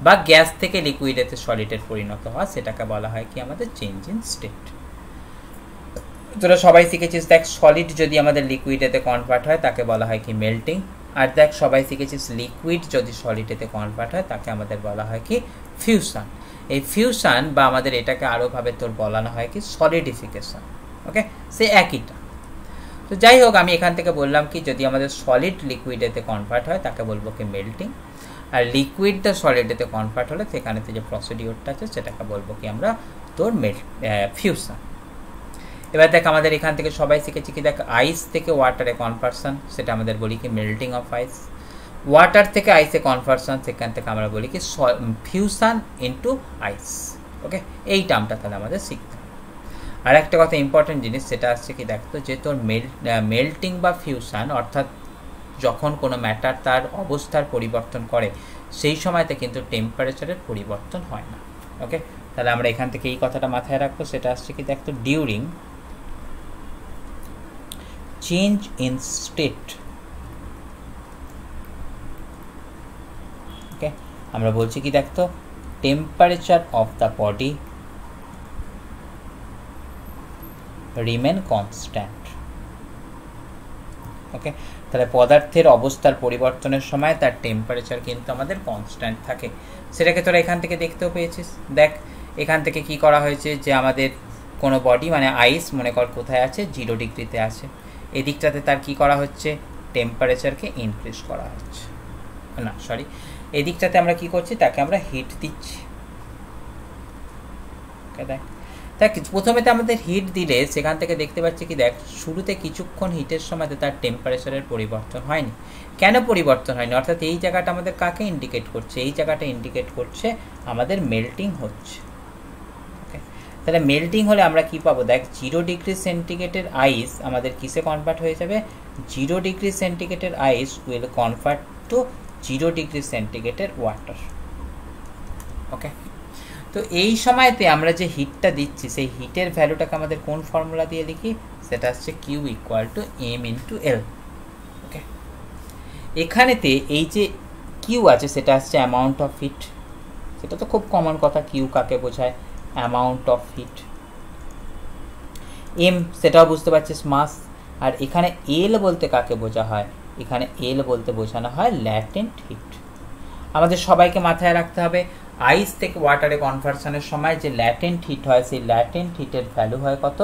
বা গ্যাস থেকে লিকুইডেতে সলিডের পরিণত হওয়া, সেটাকে বলা হয় কি আমাদের চেঞ্জ ইন স্টেট। তোরা সবাই শিখেছিস, দেখ সলিড যদি আমাদের লিকুইডেতে কনভার্ট হয় তাকে বলা হয় কি মেল্টিং, আর দেখ সবাই শিখেছিস লিকুইড যদি সলিডেতে কনভার্ট হয় তাকে আমাদের বলা হয় কি ফিউশন। এই ফিউশন বা আমাদের এটাকে আরোভাবে তোর বলানো হয় কি সলিডিফিকেশন। ওকে, সে একইটা। তো যাই হোক, আমি এখান থেকে বললাম কি যদি আমাদের সলিড লিকুইডেতে কনভার্ট হয় তাকে বলবো কি মেল্টিং, আর লিকুইডটা সলিডেতে কনভার্ট হলে সেখানেতে যে প্রসিডিওরটা আছে সেটাকে বলবো কি আমরা তোর ফিউশন। এবার দেখ আমাদের এখান থেকে সবাই শিখেছি কি, দেখ আইস থেকে ওয়াটারে কনভার্সন, সেটা আমাদের বলি কি মেল্টিং অফ আইস। ওয়াটার থেকে আইসে কনভার্সন, সেখান থেকে আমরা বলি কি ফিউশন ইনটু আইস। ওকে, এই টার্মটা তাহলে আমাদের শিখতে হবে। আর একটা কথা ইম্পর্টেন্ট জিনিস, সেটা আসছে কি দেখতো যে তোর মেল্টিং বা ফিউশন, অর্থাৎ যখন কোনো ম্যাটার তার অবস্থার পরিবর্তন করে সেই সময়তে কিন্তু টেম্পারেচারের পরিবর্তন হয় না। ওকে, তাহলে আমরা এখান থেকে এই কথাটা মাথায় রাখবো, সেটা আসছে কি দেখতো during change in state. Okay, আমরা বলছি কি দেখতো temperature of the body remain constant. Okay, তাহলে পদার্থের অবস্থার পরিবর্তনের সময় তার টেম্পারেচার কিন্তু আমাদের কনস্ট্যান্ট থাকে। সেটাকে তোরা এখান থেকে দেখতেও পেয়েছিস। দেখ এখান থেকে কি করা হয়েছে যে আমাদের কোনো বডি মানে আইস মনে কর কোথায় আছে, 0 ডিগ্রিতে আছে, এদিকটাতে তার কি করা হচ্ছে টেম্পারেচারকে ইনক্রিজ করা হচ্ছে, না সরি এদিকটাতে আমরা কি করছি, তাকে আমরা হিট দিচ্ছি। দেখ প্রথমেতে আমাদের হিট দিলে সেখান থেকে দেখতে পাচ্ছি কি, দেখ শুরুতে কিছুক্ষণ হিটের সময় তার টেম্পারেচারের পরিবর্তন হয়নি। কেন পরিবর্তন হয়নি? অর্থাৎ এই জায়গাটা আমাদের কাকে ইন্ডিকেট করছে? এই জায়গাটা ইন্ডিকেট করছে আমাদের মেল্টিং হচ্ছে। ওকে, তাহলে মেল্টিং হলে আমরা কি পাবো? দেখ 0 ডিগ্রি সেন্টিগ্রেডের আইস আমাদের কিসে কনভার্ট হয়ে যাবে? 0 ডিগ্রি সেন্টিগ্রেডের ice will convert to 0 degree সেন্টিগ্রেডের ওয়াটার। ওকে, তো এই সময়তে আমরা যে হিটটা দিচ্ছি সেই হিটের ভ্যালুটাকে আমাদের কোন ফর্মুলা দিয়ে লিখি? সেটা হচ্ছে Q equal to M into L. Okay, এখানেতে এই যে কিউ আছে সেটা হচ্ছে অ্যামাউন্ট অফ হিট। সেটা তো খুব কমন কথা, কিউ কাকে বোঝায়? Amount of hit. এম সেটাও বুঝতে পারছিস, মাস। আর এখানে এল বলতে কাকে বোঝা হয়? এখানে এল বলতে বোঝানো হয় ল্যাটেন্ট হিট। আমাদের সবাইকে মাথায় রাখতে হবে আইস থেকে ওয়াটারে কনভার্সনের সময় যে ল্যাটেন্ট হিট হয় সেই ল্যাটেন্ট হিটের ভ্যালু হয় কত?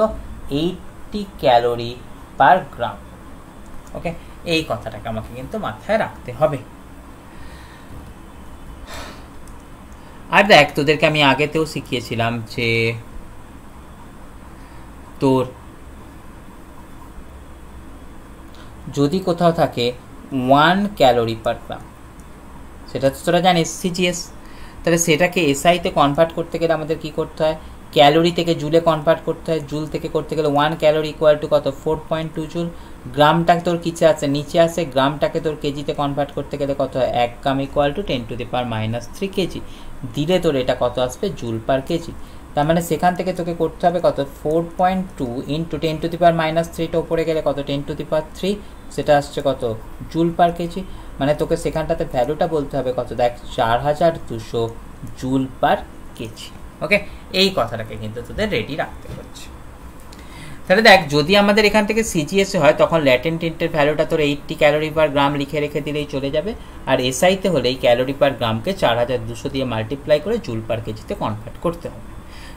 80 ক্যালোরি পার গ্রাম। ওকে, এই কথাটাকে আমাকে কিন্তু মাথায় রাখতে হবে। আর দেখ তোদেরকে আমি আগেতেও শিখিয়েছিলাম যে তোর যদি কোথাও থাকে 1 ক্যালোরি পার গ্রাম, সেটা তো তোরা জানিস সিজিএস, তাহলে সেটাকে এসআইতে কনভার্ট করতে গেলে আমাদের কি করতে হয়? ক্যালোরি থেকে জুলে কনভার্ট করতে হয়। জুল থেকে করতে গেলে 1 ক্যালোরি ইকুয়াল টু কত? 4.2 জুল। গ্রামটা তোর কিসে আছে? নিচে আছে। গ্রামটাকে তোর কেজিতে কনভার্ট করতে গেলে কত হয়? 1 গ্রাম ইকুয়াল টু 10⁻³ কেজি। দিলে তোর এটা কত আসবে? Joule per KG. তার মানে সেখান থেকে তোকে করতে হবে কত? 4.2 ইন্টু 10⁻³ ওপরে গেলে কত? 10⁻3, সেটা আসছে কত? Joule per KG. মানে তোকে সেখানটাতে ভ্যালুটা বলতে হবে কত? দেখ 4200 জুল পার কেজি। ওকে, এই কথাটাকে কিন্তু তোদের রেডি রাখতে হচ্ছে। তাহলে দেখ যদি আমাদের এখান থেকে সিজিএসে হয় তখন ল্যাটেন্ট হিটের ভ্যালুটা তোর 80 ক্যালোরি পার গ্রাম লিখে রেখে দিলেই চলে যাবে। আর এসআইতে হলে এই ক্যালোরি পার গ্রামকে 4200 দিয়ে মাল্টিপ্লাই করে জুল পার কেজিতে কনভার্ট করতে হবে।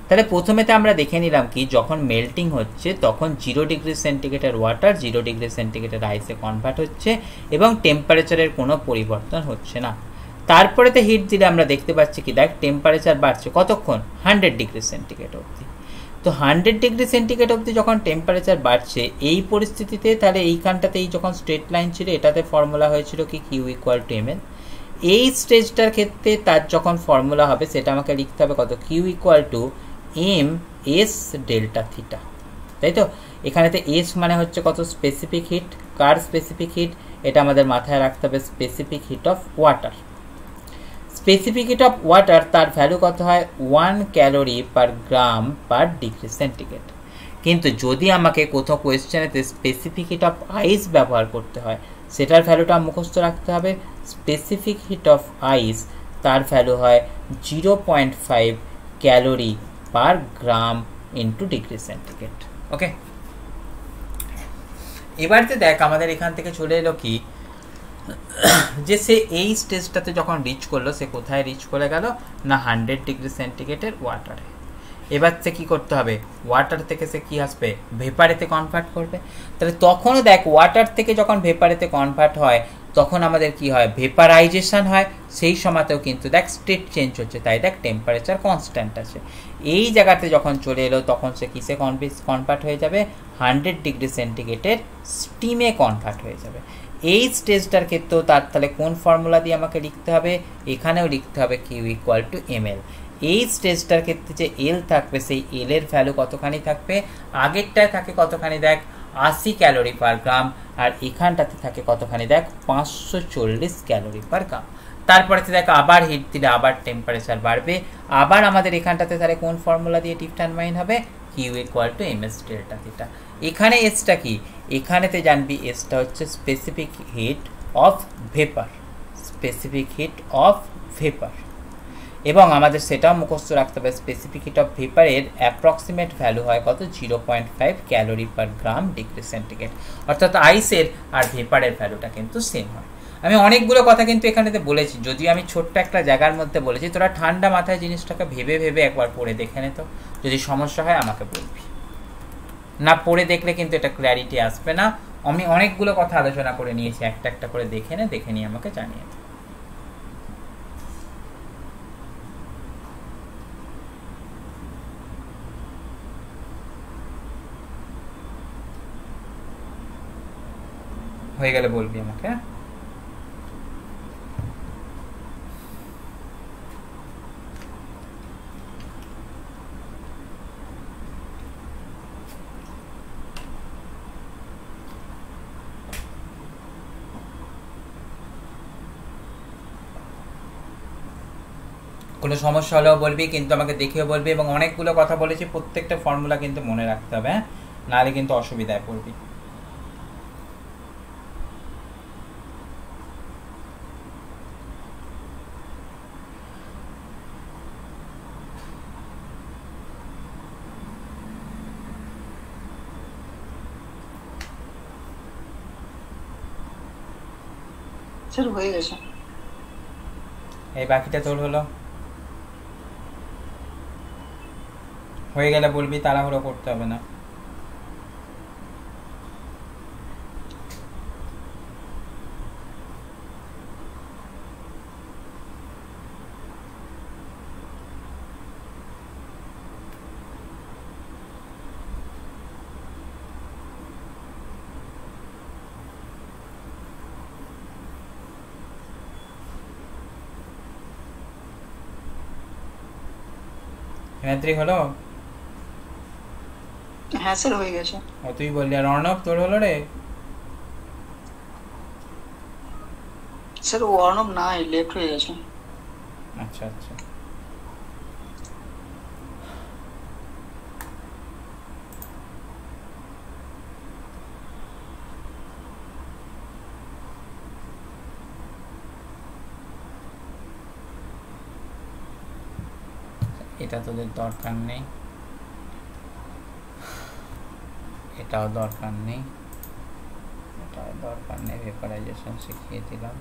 তাহলে প্রথমেতে আমরা দেখে নিলাম কি, যখন মেল্টিং হচ্ছে তখন 0 ডিগ্রি সেন্টিগ্রেডের ওয়াটার 0 ডিগ্রি সেন্টিগ্রেডের আইসে কনভার্ট হচ্ছে এবং টেম্পারেচারের কোনো পরিবর্তন হচ্ছে না। তারপরেতে হিট দিলে আমরা দেখতে পাচ্ছি কি, দেখ টেম্পারেচার বাড়ছে কতক্ষণ? 100 ডিগ্রি সেন্টিগ্রেড অবধি। তো 100 ডিগ্রি সেন্টিগ্রেড অবধি যখন টেম্পারেচার বাড়ছে এই পরিস্থিতিতে, তাহলে এইখানটাতে এই যখন স্ট্রেট লাইন ছিল এটাতে ফর্মুলা হয়েছিল কি, Q equal to M L. এই স্টেজটার ক্ষেত্রে তার যখন ফর্মুলা হবে সেটা আমাকে লিখতে হবে কত? Q equal to M S delta theta. তাই তো, এখানেতে এস মানে হচ্ছে কত? Specific heat. কার স্পেসিফিক হিট? এটা আমাদের মাথায় রাখতে হবে, specific heat of water. Specific heat of water তার ভ্যালু কত হয়? 1 calorie per gram per degree centigrade. কিন্তু যদি আমাকে কোথাও কোয়েশ্চেনেতে স্পেসিফিক হিট অফ আইস ব্যবহার করতে হয় সেটার ভ্যালুটা মুখস্থ রাখতে হবে। স্পেসিফিক হিট অফ আইস তার ভ্যালু হয় 0.5 calorie per gram into degree centigrade. Okay, এবারতে দেখ আমাদের এখান থেকে চলে এলো কি, যে সে এই স্টেজটাতে যখন রিচ করলো সে কোথায় রিচ করে গেল না 100 ডিগ্রি সেন্টিগ্রেডের ওয়াটারে। এবার সে কী করতে হবে? ওয়াটার থেকে সে কী আসবে? ভেপারেতে কনভার্ট করবে। তাহলে তখনও দেখ ওয়াটার থেকে যখন ভেপারেতে কনভার্ট হয় তখন আমাদের কি হয়? ভেপারাইজেশন হয়। সেই সময়তেও কিন্তু দেখ স্টেট চেঞ্জ হচ্ছে, তাই দেখ টেম্পারেচার কনস্ট্যান্ট আছে। এই জায়গাতে যখন চলে এলো তখন সে কিসে কনভার্ট হয়ে যাবে? 100 ডিগ্রি সেন্টিগ্রেডের স্টিমে কনভার্ট হয়ে যাবে। এই স্টেজটার ক্ষেত্রেও তার তাহলে কোন ফর্মুলা দিয়ে আমাকে লিখতে হবে? এখানেও লিখতে হবে Q equal to M L. এই স্টেজটার ক্ষেত্রে যে এল থাকবে সেই এল এর ভ্যালু কতখানি থাকবে? আগেরটায় থাকে কতখানি? দেখ 80 ক্যালোরি পার গ্রাম। আর এখানটাতে থাকে কতখানি? দেখ 540 ক্যালোরি পার গ্রাম। তারপরে দেখ আবার হিট দিলে আবার টেম্পারেচার বাড়বে। আবার আমাদের এখানটাতে তাহলে কোন ফর্মুলা দিয়ে ডিটারমাইন হবে? Q equal to M S delta theta. এখানে এসটা কি? এখানেতে জানবি এসটা হচ্ছে specific heat of vapour. Specific heat of vapour. এবং আমাদের সেটাও মুখস্থ রাখতে হবে, স্পেসিফিক হিট অফ ভেপারের অ্যাপ্রক্সিমেট ভ্যালু হয় কত? 0.5 calorie per gram degree centigrade. অর্থাৎ আইসের আর ভেপারের ভ্যালুটা কিন্তু সেম হয়। আমি অনেকগুলো কথা কিন্তু এখানেতে বলেছি, যদিও আমি ছোট্ট একটা জায়গার মধ্যে বলেছি। তোরা ঠান্ডা মাথায় জিনিসটাকে ভেবে ভেবে একবার পড়ে দেখে নে তো, যদি সমস্যা হয় আমাকে বলবি। না পড়ে দেখলে কিন্তু এটা ক্ল্যারিটি আসবে না। আমি অনেকগুলো কথা আলোচনা করে নিয়েছি, একটা একটা করে দেখে নে, দেখে নিয়ে আমাকে জানিয়ে দে। হয়ে গেলে বলবি আমাকে। কোনো সমস্যা হলেও বলবি, কিন্তু আমাকে দেখেও বলবি, এবং অনেকগুলো কথা বলেছি, প্রত্যেকটা ফর্মুলা কিন্তু মনে রাখতে হবে, হ্যাঁ, নাহলে কিন্তু অসুবিধায় পড়বি। স্যার হয়ে গেছে। এই বাকিটা তোর হলো, হয়ে গেলে বলবি, তাড়াহুড়ো করতে হবে না। হিমাদ্রি হলো? হ্যাঁ স্যার হয়ে গেছে। ও তুই বললি। আর অর্ণব তোর হলো রে? স্যার ও অর্ণব নাই, লেফট হয়ে গেছে। আচ্ছা আচ্ছা, এটা তোদের দরকার নেই, এটাও দরকার নেই, এটাও দরকার নেই, ভেপারাইজেশন শিখিয়ে দিলাম।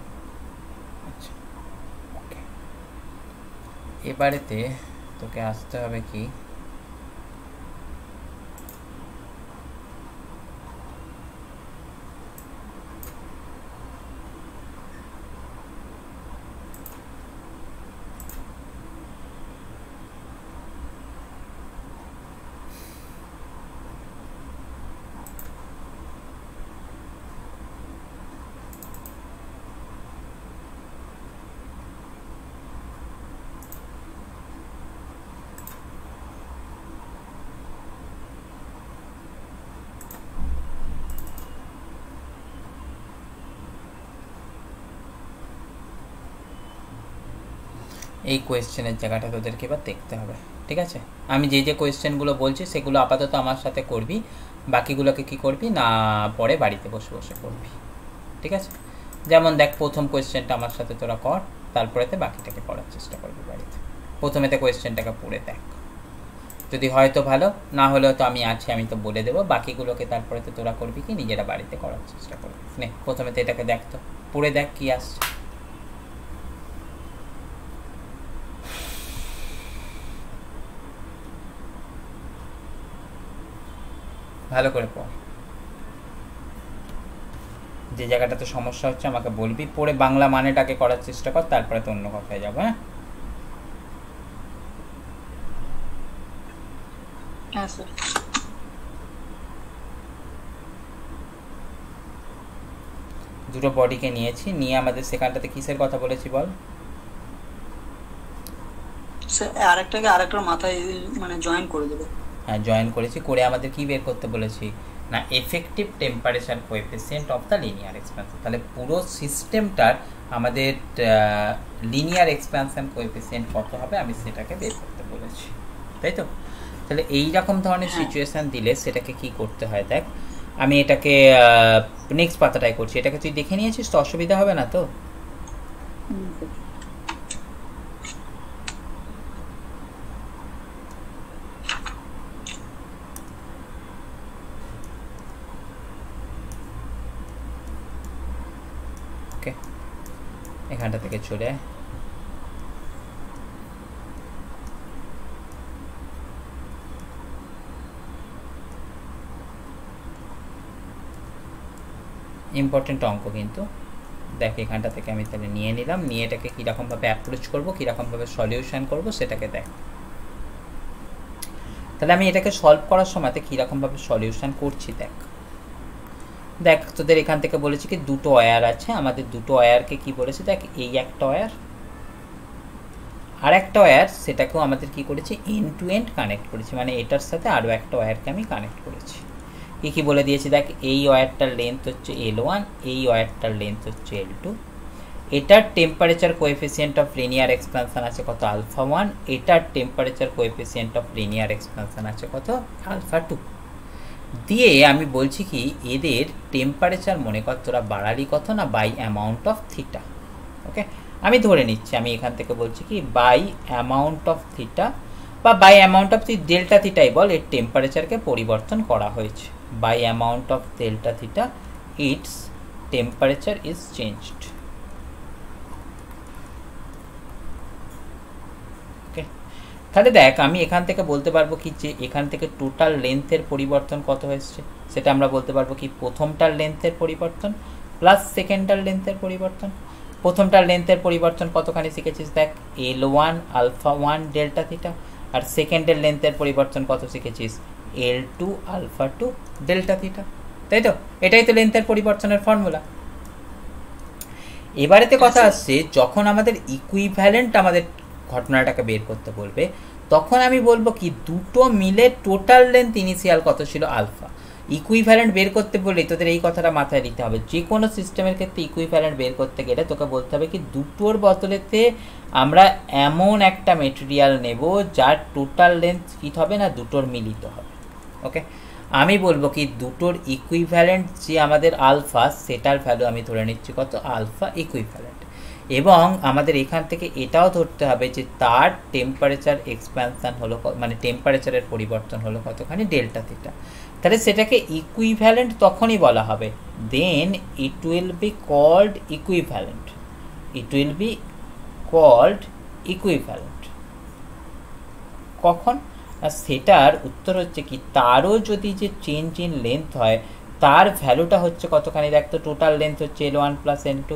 আচ্ছা ওকে, এবারেতে তোকে আসতে হবে কি, এই কোয়েশ্চেনের জায়গাটা তোদেরকে এবার দেখতে হবে, ঠিক আছে? আমি যে যে কোয়েশ্চেনগুলো বলছি সেগুলো আপাতত আমার সাথে করবি, বাকিগুলোকে কি করবি না পরে বাড়িতে বসে বসে করবি, ঠিক আছে? যেমন দেখ, প্রথম কোয়েশ্চেনটা আমার সাথে তোরা কর, তারপরেতে বাকিটাকে করার চেষ্টা করবি বাড়িতে। প্রথমেতে কোয়েশ্চেনটাকে পড়ে দেখ, যদি হয়তো ভালো, না হলেও তো আমি আছি, আমি তো বলে দেবো। বাকিগুলোকে তারপরেতে তোরা করবি কি, নিজেরা বাড়িতে করার চেষ্টা করবি। নে প্রথমেতে এটাকে দেখ, তো পড়ে দেখ কি আসছে। ভালো করে পড়, যে জায়গাটাতে সমস্যা হচ্ছে আমাকে বলবি, পড়ে বাংলা মানেটাকে করার চেষ্টা কর, তারপরে তো অন্য কথায় যাবো। হ্যাঁ হ্যাঁ স্যার। দুটো বডিকে নিয়েছি, নিয়ে আমাদের সেখানটাতে কিসের কথা বলেছি বল? স্যার আরেকটাকে আরেকটার মাথায় মানে জয়েন করে দেবে। হ্যাঁ জয়েন করেছি, করে আমাদের কি বের করতে বলেছি না effective temperature coefficient of the linear expansion. তাহলে পুরো সিস্টেমটার আমাদের লিনিয়ার এক্সপ্যানশন কোএফিসিয়েন্ট কত হবে আমি সেটাকে বের করতে বলেছি, তাই তো? তাহলে এই রকম ধরনের সিচুয়েশান দিলে সেটাকে কি করতে হয় দেখ, আমি এটাকে নেক্সট পাতাটাই করছি, এটাকে তুই দেখে নিয়েছিস তো, অসুবিধা হবে না তো? ওকে, এখানটা থেকে চলে ইম্পর্টেন্ট অঙ্ক কিন্তু দেখ, এখানটা থেকে আমি তাহলে নিয়ে নিলাম, নিয়ে এটাকে কীরকমভাবে অ্যাপ্রোচ করবো, কীরকমভাবে সলিউশন করবো সেটাকে দেখ। তাহলে আমি এটাকে সলভ করার সময়তে কীরকমভাবে সলিউশন করছি দেখ। দেখ তোদের এখান থেকে বলেছি কি দুটো ওয়্যার আছে, আমাদের দুটো ওয়্যারকে কি বলেছে দেখ, এই একটা ওয়্যার আর একটা ওয়্যার, সেটাকেও আমাদের কি করেছি এন্ড টু এন্ড কানেক্ট করেছি, মানে এটার সাথে আরও একটা ওয়্যারকে আমি কানেক্ট করেছি। কি বলে দিয়েছি দেখ, এই ওয়্যারটার লেন্থ হচ্ছে L1, এই ওয়্যারটার লেন্থ হচ্ছে L2, এটার temperature coefficient of linear expansion আছে কত α1, এটার temperature coefficient of linear expansion আছে কত α2। দিয়ে আমি বলছি কি এদের টেম্পারেচার মনে কর তোরা বাড়ালি কত না by amount of theta. Okay, আমি ধরে নিচ্ছি, আমি এখান থেকে বলছি কি বাই অ্যামাউন্ট অফ থিটা বা বাই অ্যামাউন্ট অফ ডেল্টা থিটাই বল, এর টেম্পারেচারকে পরিবর্তন করা হয়েছে। By amount of delta theta it's temperature is changed. Okay, তাহলে দেখ আমি এখান থেকে বলতে পারবো কি যে এখান থেকে টোটাল লেন্থের পরিবর্তন কত হয়েছে, সেটা আমরা বলতে পারবো কি প্রথমটার লেন্থের পরিবর্তন প্লাস সেকেন্ডটার লেন্থের পরিবর্তন। প্রথমটার লেন্থের পরিবর্তন কতখানি শিখেছিস দেখ, L1 α1 ডেল্টা থিটা, আর সেকেন্ডের লেন্থের পরিবর্তন কত শিখেছিস, L2 α2 ডেল্টা থিটা, তাই তো? এটাই তো লেন্থের পরিবর্তনের ফর্মুলা। এবারেতে কথা আসছে যখন আমাদের ইকুইভ্যালেন্ট আমাদের ঘটনাটাকে বের করতে বলবে, তখন আমি বলবো কি দুটো মিলে টোটাল লেন্থ ইনিশিয়াল কত ছিল আলফা। ইকুইভ্যালেন্ট বের করতে বললেই তোদের এই কথাটা মাথায় দিতে হবে, যে কোনো সিস্টেমের ক্ষেত্রে ইকুইভ্যালেন্ট বের করতে গেলে তোকে বলতে হবে কি দুটোর বদলেতে আমরা এমন একটা মেটেরিয়াল নেব যার টোটাল লেন্থ কি হবে না দুটোর মিলিত হবে। ওকে, আমি বলবো কি দুটোর ইকুইভ্যালেন্ট যে আমাদের আলফা, সেটার ভ্যালু আমি ধরে নিচ্ছি কত আলফা ইকুইভ্যালেন্ট, এবং আমাদের এখান থেকে এটাও ধরতে হবে যে তার টেম্পারেচার এক্সপ্যানশন হলো, মানে টেম্পারেচারের পরিবর্তন হলো কতখানি ডেল্টা থিটা। তাহলে সেটাকে ইকুইভ্যালেন্ট তখনই বলা হবে, then it will be called equivalent, it will be called equivalent. কখন? আর সেটার উত্তর হচ্ছে কি তারও যদি যে চেঞ্জ ইন লেন্থ হয় তার ভ্যালুটা হচ্ছে কতখানি দেখ তো, টোটাল লেন্থ হচ্ছে L1 plus L2,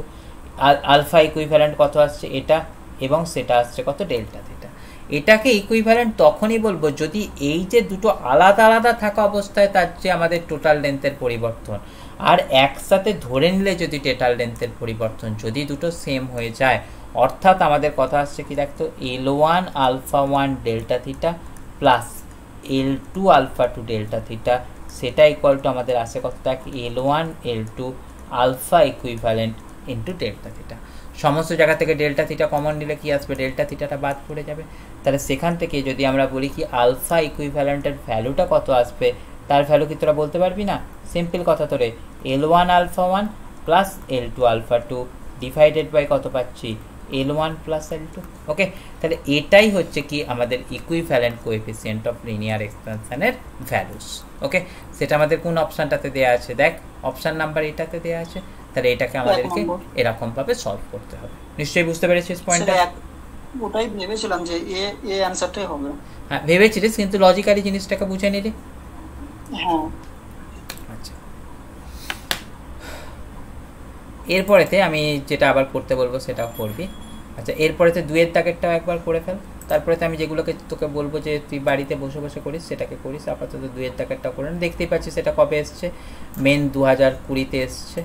alpha equivalent কত আসছে এটা, এবং সেটা আসছে কত ডেল্টা থিটা। এটাকে ইকুইভ্যালেন্ট তখনই বলবো যদি এই যে দুটো আলাদা আলাদা থাকা অবস্থায় তার যে আমাদের টোটাল লেন্থের পরিবর্তন, আর একসাথে ধরে নিলে যদি টোটাল লেন্থের পরিবর্তন যদি দুটো সেম হয়ে যায়, অর্থাৎ আমাদের কথা আসছে কি দেখতো L1 α1 delta theta plus L2 α2 delta theta, সেটা ইকুয়াল টু আমাদের আসে কত দেখ L1 L2 alpha equivalent into delta theta. সমস্ত জায়গা থেকে ডেল্টা থিটা কমন নিলে কি আসবে, ডেল্টা থিটাটা বাদ পড়ে যাবে। তাহলে সেখান থেকে যদি আমরা বলি কি আলফা ইকুইভ্যালেন্টের ভ্যালুটা কত আসবে, তার ভ্যালু কি তোরা বলতে পারবি না? সিম্পল কথা তোরে L1 α1 plus L2 α2 divided by কত পাচ্ছি L1 প্লাস L2। ওকে, তাহলে এটাই হচ্ছে কি আমাদের ইকুইভ্যালেন্ট কোএফিসিয়েন্ট অফ লিনিয়ার এক্সপ্যানশনের ভ্যালুস। ওকে, সেটা আমাদের কোন অপশানটাতে দেওয়া আছে দেখ, অপশান নাম্বার এটাতে দেওয়া আছে। তাহলে এটাকে আমাদেরকে এরকম ভাবে সলভ করতে হবে। নিশ্চয়ই বুঝতে পেরেছিস পয়েন্টটা? ওটাই ভেবেছিলাম যে এ অ্যানসারটাই হবে। হ্যাঁ ভেবেছিলিস, কিন্তু লজিক্যালি জিনিসটাকে বুঝে নিলি। হ্যাঁ, আচ্ছা, এরপরেতে আমি যেটা আবার করতে বলবো সেটাও করবি। আচ্ছা, এরপরেতে দুয়ের দাগেরটাও একবার করে ফেল, তারপরেতে আমি যেগুলোকে তোকে বলবো যে তুই বাড়িতে বসে বসে করিস সেটাকে করিস। আপাতত দুয়ের দাগেরটাও করে না। দেখতেই পাচ্ছিস সেটা কবে এসছে, মেন 2020-তে এসছে।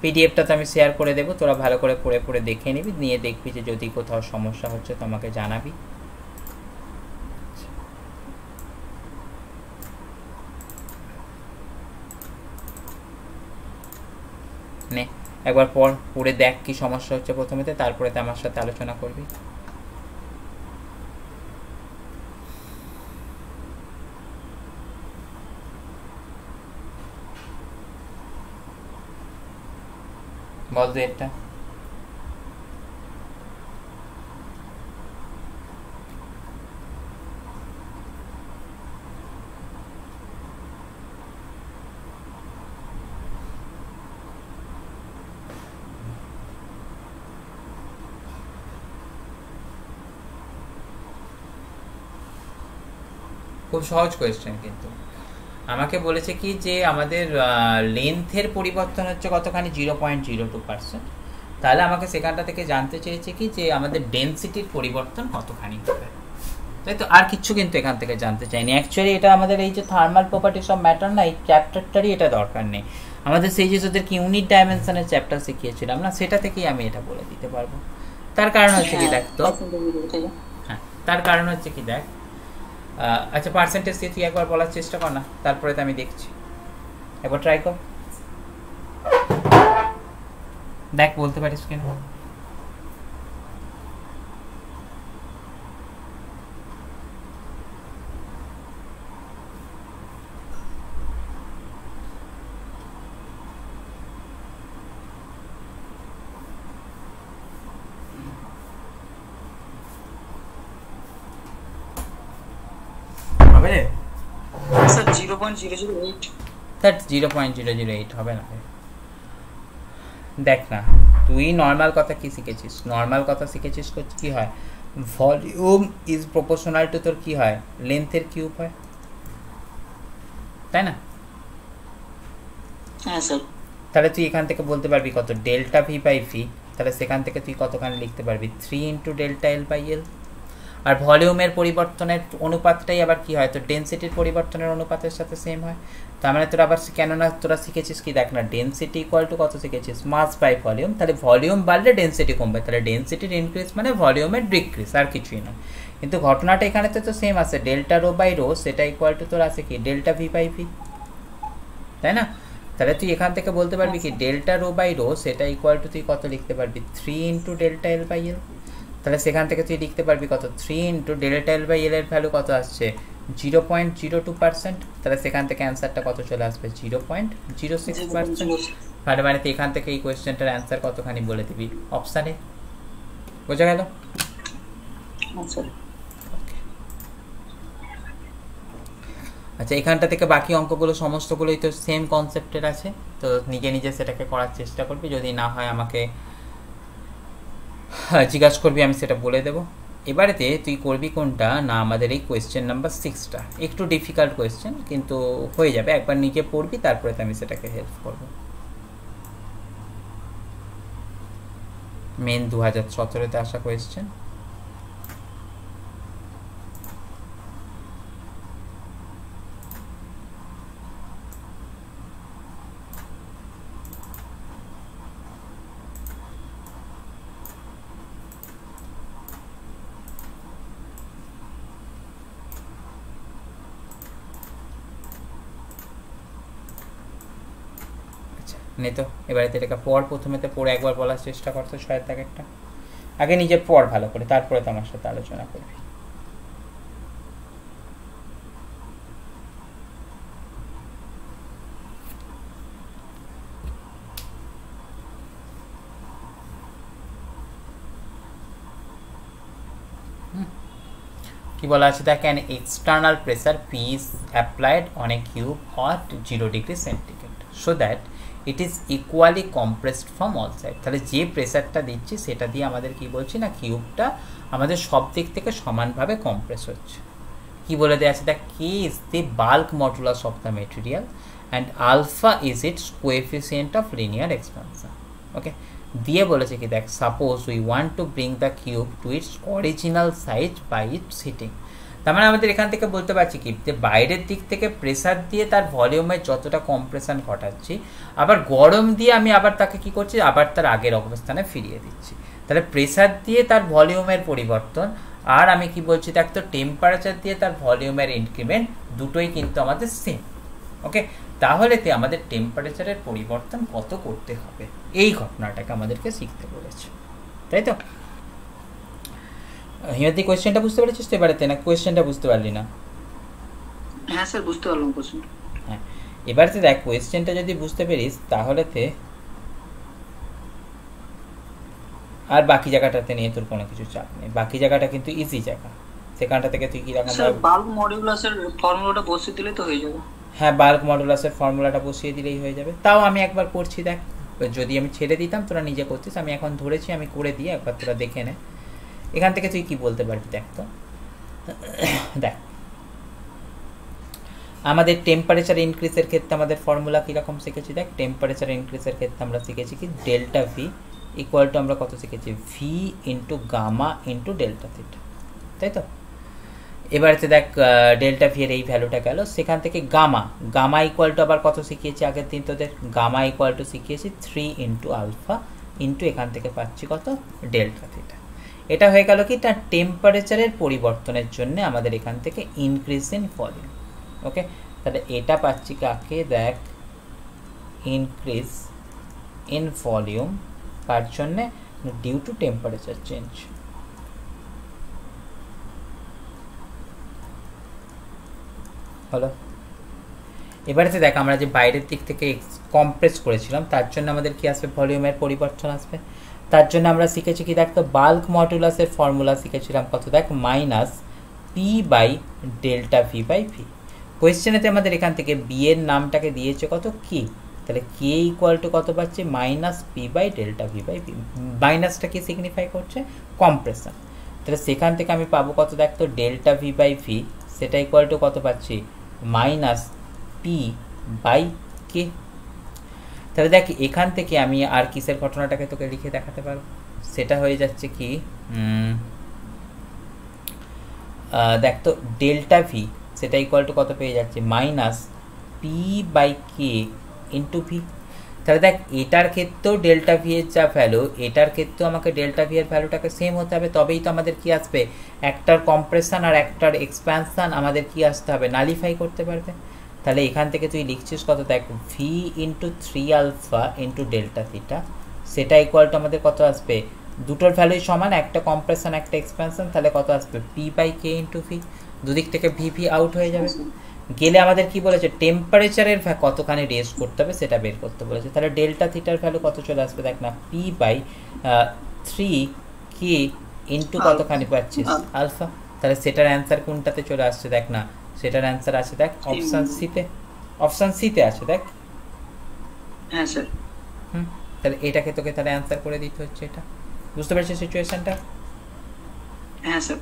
পিডিএফটা তো আমি শেয়ার করে দেবো, তোরা ভালো করে পড়ে পড়ে দেখে নিবি, নিয়ে দেখবি যে যদি কোথাও সমস্যা হচ্ছে তো আমাকে জানাবি। নে একবার পড়ে দেখ কি সমস্যা হচ্ছে প্রথমেতে, তারপরে তো আমার সাথে আলোচনা করবি। বল তো এটা খুব সহজ কোয়েশ্চেন, কিন্তু আমাকে বলেছে কি যে আমাদের লেন্থের পরিবর্তন হচ্ছে কতখানি 0.02%। তাহলে আমাকে সেখানটা থেকে জানতে চেয়েছে কি যে আমাদের ডেন্সিটির পরিবর্তন কতখানি হবে। তাই তো, আর কিছু কিন্তু এখান থেকে জানতে চাইনি। অ্যাকচুয়ালি এটা আমাদের এই যে থার্মাল প্রপার্টিস অফ ম্যাটার না, এই চ্যাপ্টারটারই এটা দরকার নেই আমাদের। সেই যে ওদেরকে ইউনিট ডাইমেনশনের চ্যাপ্টার শিখিয়েছিলাম না, সেটা থেকেই আমি এটা বলে দিতে পারবো। তার কারণ হচ্ছে কি দেখ তো, হ্যাঁ তার কারণ হচ্ছে কি দেখ, আচ্ছা পার্সেন্টেজ দিয়ে তুই একবার বলার চেষ্টা কর না, তারপরে তো আমি দেখছি, একবার ট্রাই কর, দেখ বলতে পারিস কিনা। স্যার 0.008 দ্যাট 0.008 হবে না। দেখ না, তুই নর্মাল কথা কি শিখেছিস, নর্মাল কথা শিখেছিস কি হয়, ভলিউম ইজ প্রপোর্শনাল টু তোর কি হয়, লেন্থের কিউব হয়, তাই না? হ্যাঁ স্যার। তাহলে তুই এখান থেকে বলতে পারবি কত, ডেল্টা ভি বাই ভি, তাহলে সেখান থেকে তুই কতখানি লিখতে পারবি, 3 into delta L by L. আর ভলিউমের পরিবর্তনের অনুপাতটাই আবার কি হয়, তো ডেন্সিটির পরিবর্তনের অনুপাতের সাথে সেম হয়। তার মানে তোরা আবার কেননা তোরা শিখেছিস কি দেখ না, ডেন্সিটি ইকুয়াল টু কত শিখেছিস, মাস বাই ভলিউম। তাহলে ভলিউম বাড়লে ডেন্সিটি কমবে, তাহলে ডেন্সিটির ইনক্রিজ মানে ভলিউমের ডিক্রিজ, আর কিছুই নয়। কিন্তু ঘটনাটা এখানে তো সেম আছে, ডেল্টা রো বাই রো সেটা ইকুয়াল টু তোর আছে কি, ডেল্টা ভি বাই ভি, তাই না? তাহলে তুই এখান থেকে বলতে পারবি কি, ডেল্টা রো বাই রো সেটা ইকুয়াল টু তুই কত লিখতে পারবি, 3 into delta L by L. তাহলে সেখান থেকে তুই লিখতে পারবি কত, 3 into delta L by L এর ভ্যালু কত আসছে, 0.02%। তাহলে সেখান থেকে অ্যান্সারটা কত চলে আসবে, 0.06%। তাহলে মানে তুই এখান থেকে এই কোয়েশ্চেনটার অ্যান্সার কতখানি বলে দিবি, অপশানে। বোঝা গেল? আচ্ছা, এখানটা থেকে বাকি অঙ্কগুলো সমস্তগুলোই তো সেম কনসেপ্টের আছে, তো নিজে নিজে সেটাকে করার চেষ্টা করবি, যদি না হয় আমাকে জিজ্ঞাসা করবি, আমি সেটা বলে দেবো। এবারেতে তুই করবি কোনটা না, আমাদের এই কোয়েশ্চেন নাম্বার 6টা একটু ডিফিকাল্ট কোয়েশ্চেন, কিন্তু হয়ে যাবে, একবার নিজে পড়বি তারপরে তো আমি সেটাকে হেল্প করবো। মেন 2017-তে আসা কোয়েশ্চেন। নে তো এবারে এটাকে পড়, প্রথমেতে পড়ে একবার বলার চেষ্টা করতো, ছয়ের দাগেরটা আগে নিজে পড় ভালো করে, তারপরে তো আমার সাথে আলোচনা করবি। কি বলা আছে দেখ, an external pressure P is applied on a cube at 0 degree centigrade so that it is equally compressed from all sides। তাহলে যে প্রেসারটা দিচ্ছি সেটা দিয়ে আমাদের কি বলছি না, কিউবটা আমাদের সব দিক থেকে সমানভাবে কম্প্রেস হচ্ছে। কি বলে দেওয়া আছে দেখ, K is the bulk modulus of the material and alpha is its coefficient of linear expansion. Okay, দিয়ে বলেছে কি দেখ, suppose we want to bring the cube to its original size by its heating. তার মানে আমাদের এখান থেকে বলতে পারছি কি, যে বাইরের দিক থেকে প্রেসার দিয়ে তার ভলিউমের যতটা কম্প্রেশন ঘটাচ্ছি, আবার গরম দিয়ে আমি আবার তাকে কি করছি, আবার তার আগের অবস্থানে ফিরিয়ে দিচ্ছি। তাহলে প্রেসার দিয়ে তার ভলিউমের পরিবর্তন, আর আমি কি বলছি দেখ, তো টেম্পারেচার দিয়ে তার ভলিউমের ইনক্রিমেন্ট, দুটোই কিন্তু আমাদের সেম। ওকে, তাহলে আমাদের টেম্পারেচারের পরিবর্তন কত করতে হবে, এই ঘটনাটাকে আমাদেরকে শিখতে বলেছে, তাই তো? হিমাদ্রি কোয়েশ্চেনটা বুঝতে পেরেছিস তো এবারেতে, না কোয়েশ্চেনটা বুঝতে পারলি না? হ্যাঁ স্যার বুঝতে পারলাম কোয়েশ্চেনটা। হ্যাঁ, এবারেতে দেখ কোয়েশ্চেনটা যদি বুঝতে পারিস তাহলেতে আর বাকি জায়গাটাতে নিয়ে তোর কোনো কিছু চাপ নেই, বাকি জায়গাটা কিন্তু ইজি জায়গা। সেখানটা থেকে তুই কি রকম বাল্ক মডুলাসের ফর্মুলাটা বসিয়ে দিলে তো হয়ে যাবে। হ্যাঁ, বাল্ক মডুলাসের ফর্মুলাটা বসিয়ে দিলেই হয়ে যাবে। তাও আমি একবার করছি দেখ, যদি আমি ছেড়ে দিতাম তোরা নিজে করতিস, আমি এখন ধরেছি, আমি করে দিয়ে একবার তোরা দেখে নে এখান থেকে তুই কি বলতে পারবি। দেখ তো, দেখ আমাদের টেম্পারেচার ইনক্রিজের ক্ষেত্রে আমাদের ফর্মুলা কীরকম শিখেছি দেখ, টেম্পারেচার ইনক্রিজের ক্ষেত্রে আমরা শিখেছি কি, ডেল্টা ভি ইকুয়াল টু আমরা কত শিখেছি, V into gamma into delta theta, তাই তো? এবারেতে দেখ ডেল্টা ভি এর এই ভ্যালুটা গেল, সেখান থেকে গামা ইকুয়াল টু আবার কত শিখিয়েছি আগের দিন তোদের, গামা ইকুয়াল টু শিখিয়েছি 3 ইন্টু আলফা ইন্টু এখান থেকে পাচ্ছি কত ডেল্টা থিটা। এটা হয়ে গেল কি তার টেম্পারেচারের পরিবর্তনের জন্য আমাদের এখান থেকে ইনক্রিজ ইন ভলিউম। ওকে, তাহলে এটা পাচ্ছি কাকে, দেখ ইনক্রিজ ইন ভলিউম কার জন্যে, ডিউ টু টেম্পারেচার চেঞ্জ। হলো, এবারেতে দেখ আমরা যে বাইরের দিক থেকে কম্প্রেস করেছিলাম তার জন্য আমাদের কি আসবে, ভলিউমের পরিবর্তন আসবে। তার জন্য আমরা শিখেছি কি দেখ, তো বাল্ক মডুলাসের ফর্মুলা শিখেছিলাম কত দেখ, minus P by delta V by V. কোয়েশ্চেনেতে আমাদের এখান থেকে বি এর নামটাকে দিয়েছে কত, কে, তাহলে কে ইকুয়াল টু কত পাচ্ছি, minus P by delta V by V. মাইনাসটা কি সিগনিফাই করছে, কম্প্রেশন। তাহলে সেখান থেকে আমি পাবো কত দেখ, তো ডেল্টা ভি বাই ভি সেটা ইকুয়াল টু কত পাচ্ছি, মাইনাস পি বাই কে। তাহলে দেখ এখান থেকে আমি আর কিসের ঘটনাটাকে তোকে লিখে দেখাতে পারবো, সেটা হয়ে যাচ্ছে কি দেখ তো ডেল্টা ভি সেটা ইকুয়াল টু কত পেয়ে যাচ্ছে, minus P by K into V. তাহলে দেখ এটার ক্ষেত্রেও ডেল্টা ভি এর যা ভ্যালু, এটার ক্ষেত্রেও আমাকে ডেল্টা ভি এর ভ্যালুটাকে সেম হতে হবে, তবেই তো আমাদের কি আসবে, একটার কম্প্রেশন আর একটার এক্সপ্যানশন আমাদের কি আসতে হবে, নালিফাই করতে পারবে। তাহলে এখান থেকে তুই লিখছিস কত দেখ, V into 3 alpha into delta theta, সেটা ইকুয়াল টু আমাদের কত আসবে, দুটোর ভ্যালুই সমান, একটা কম্প্রেশন একটা এক্সপ্যানশন, তাহলে কত আসবে, P by K into V. দুদিক থেকে ভি ভি আউট হয়ে যাবে। গেলে আমাদের কি বলেছে, টেম্পারেচারের কতখানি রেজ করতে হবে সেটা বের করতে বলেছে। তাহলে ডেল্টা থিটার ভ্যালু কত চলে আসবে দেখ না, পি বাই 3 কে ইন্টু কতখানি পাচ্ছিস, আলফা। তাহলে সেটার অ্যান্সার কোনটাতে চলে আসছে দেখ না, সেটার অ্যান্সার আছে দেখ অপশন সিতে, অপশন সিতে আছে দেখ। হ্যাঁ স্যার। তাহলে এটাকে তোকে তাহলে অ্যান্সার করে দিতে হচ্ছে, এটা বুঝতে পারছিস সিচুয়েশনটা? হ্যাঁ স্যার।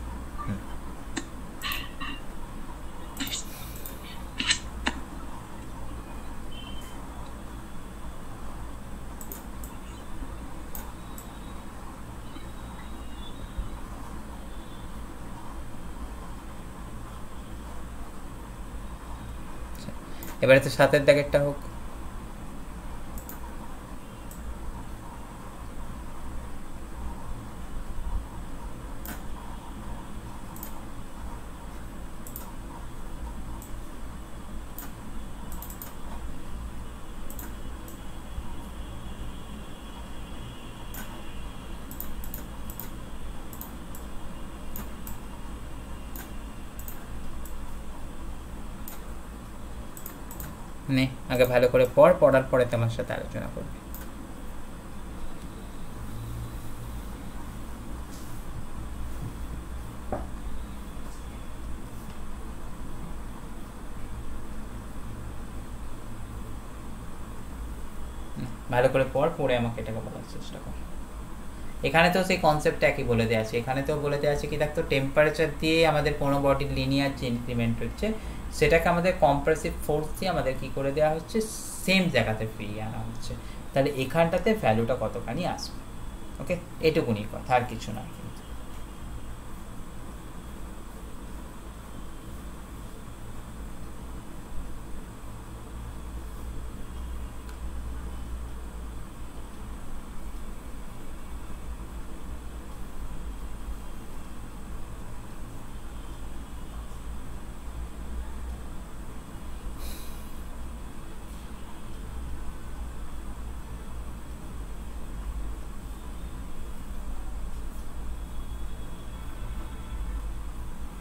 এবারে তো সাতের দাগেরটা হোক। নে আগে ভালো করে পড়, পড়ার পরে তোমার সাথে আলোচনা করবে। ভালো করে পড়, পড়ে আমাকে এটাকে বলার চেষ্টা কর। এখানে তো সেই কনসেপ্টটা একই বলে দেওয়া আছে, এখানে তো বলে দেওয়া আছে কি দেখতো, টেম্পারেচার দিয়ে আমাদের কোনো বডির লিনিয়ার যে ইনক্রিমেন্ট হচ্ছে সেটাকে আমাদের কম্প্রেসিভ ফোর্স দিয়ে আমাদের কি করে দেওয়া হচ্ছে, সেম জায়গাতে ফিরিয়ে আনা হচ্ছে। তাহলে এখানটাতে ভ্যালুটা কতখানি আসবে, ওকে, এটুকুনি কথা, আর কিছু না।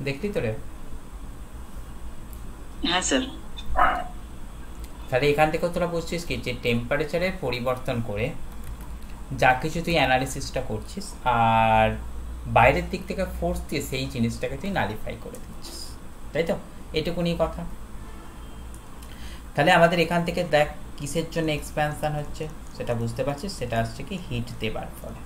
দেখলি তো রে? হ্যাঁ স্যার। তাহলে এখান থেকে তোরা বুঝছিস কি, যে টেম্পারেচারের পরিবর্তন করে যা কিছু তুই অ্যানালিসিসটা করছিস, আর বাইরের দিক থেকে ফোর্স দিয়ে সেই জিনিসটাকে তুই নালিফাই করে দিচ্ছিস, তাই তো? এটুকুনি কথা। তাহলে আমাদের এখান থেকে দেখ কিসের জন্য এক্সপ্যানশন হচ্ছে সেটা বুঝতে পারছিস, সেটা আসছে কি হিট দেবার ফলে।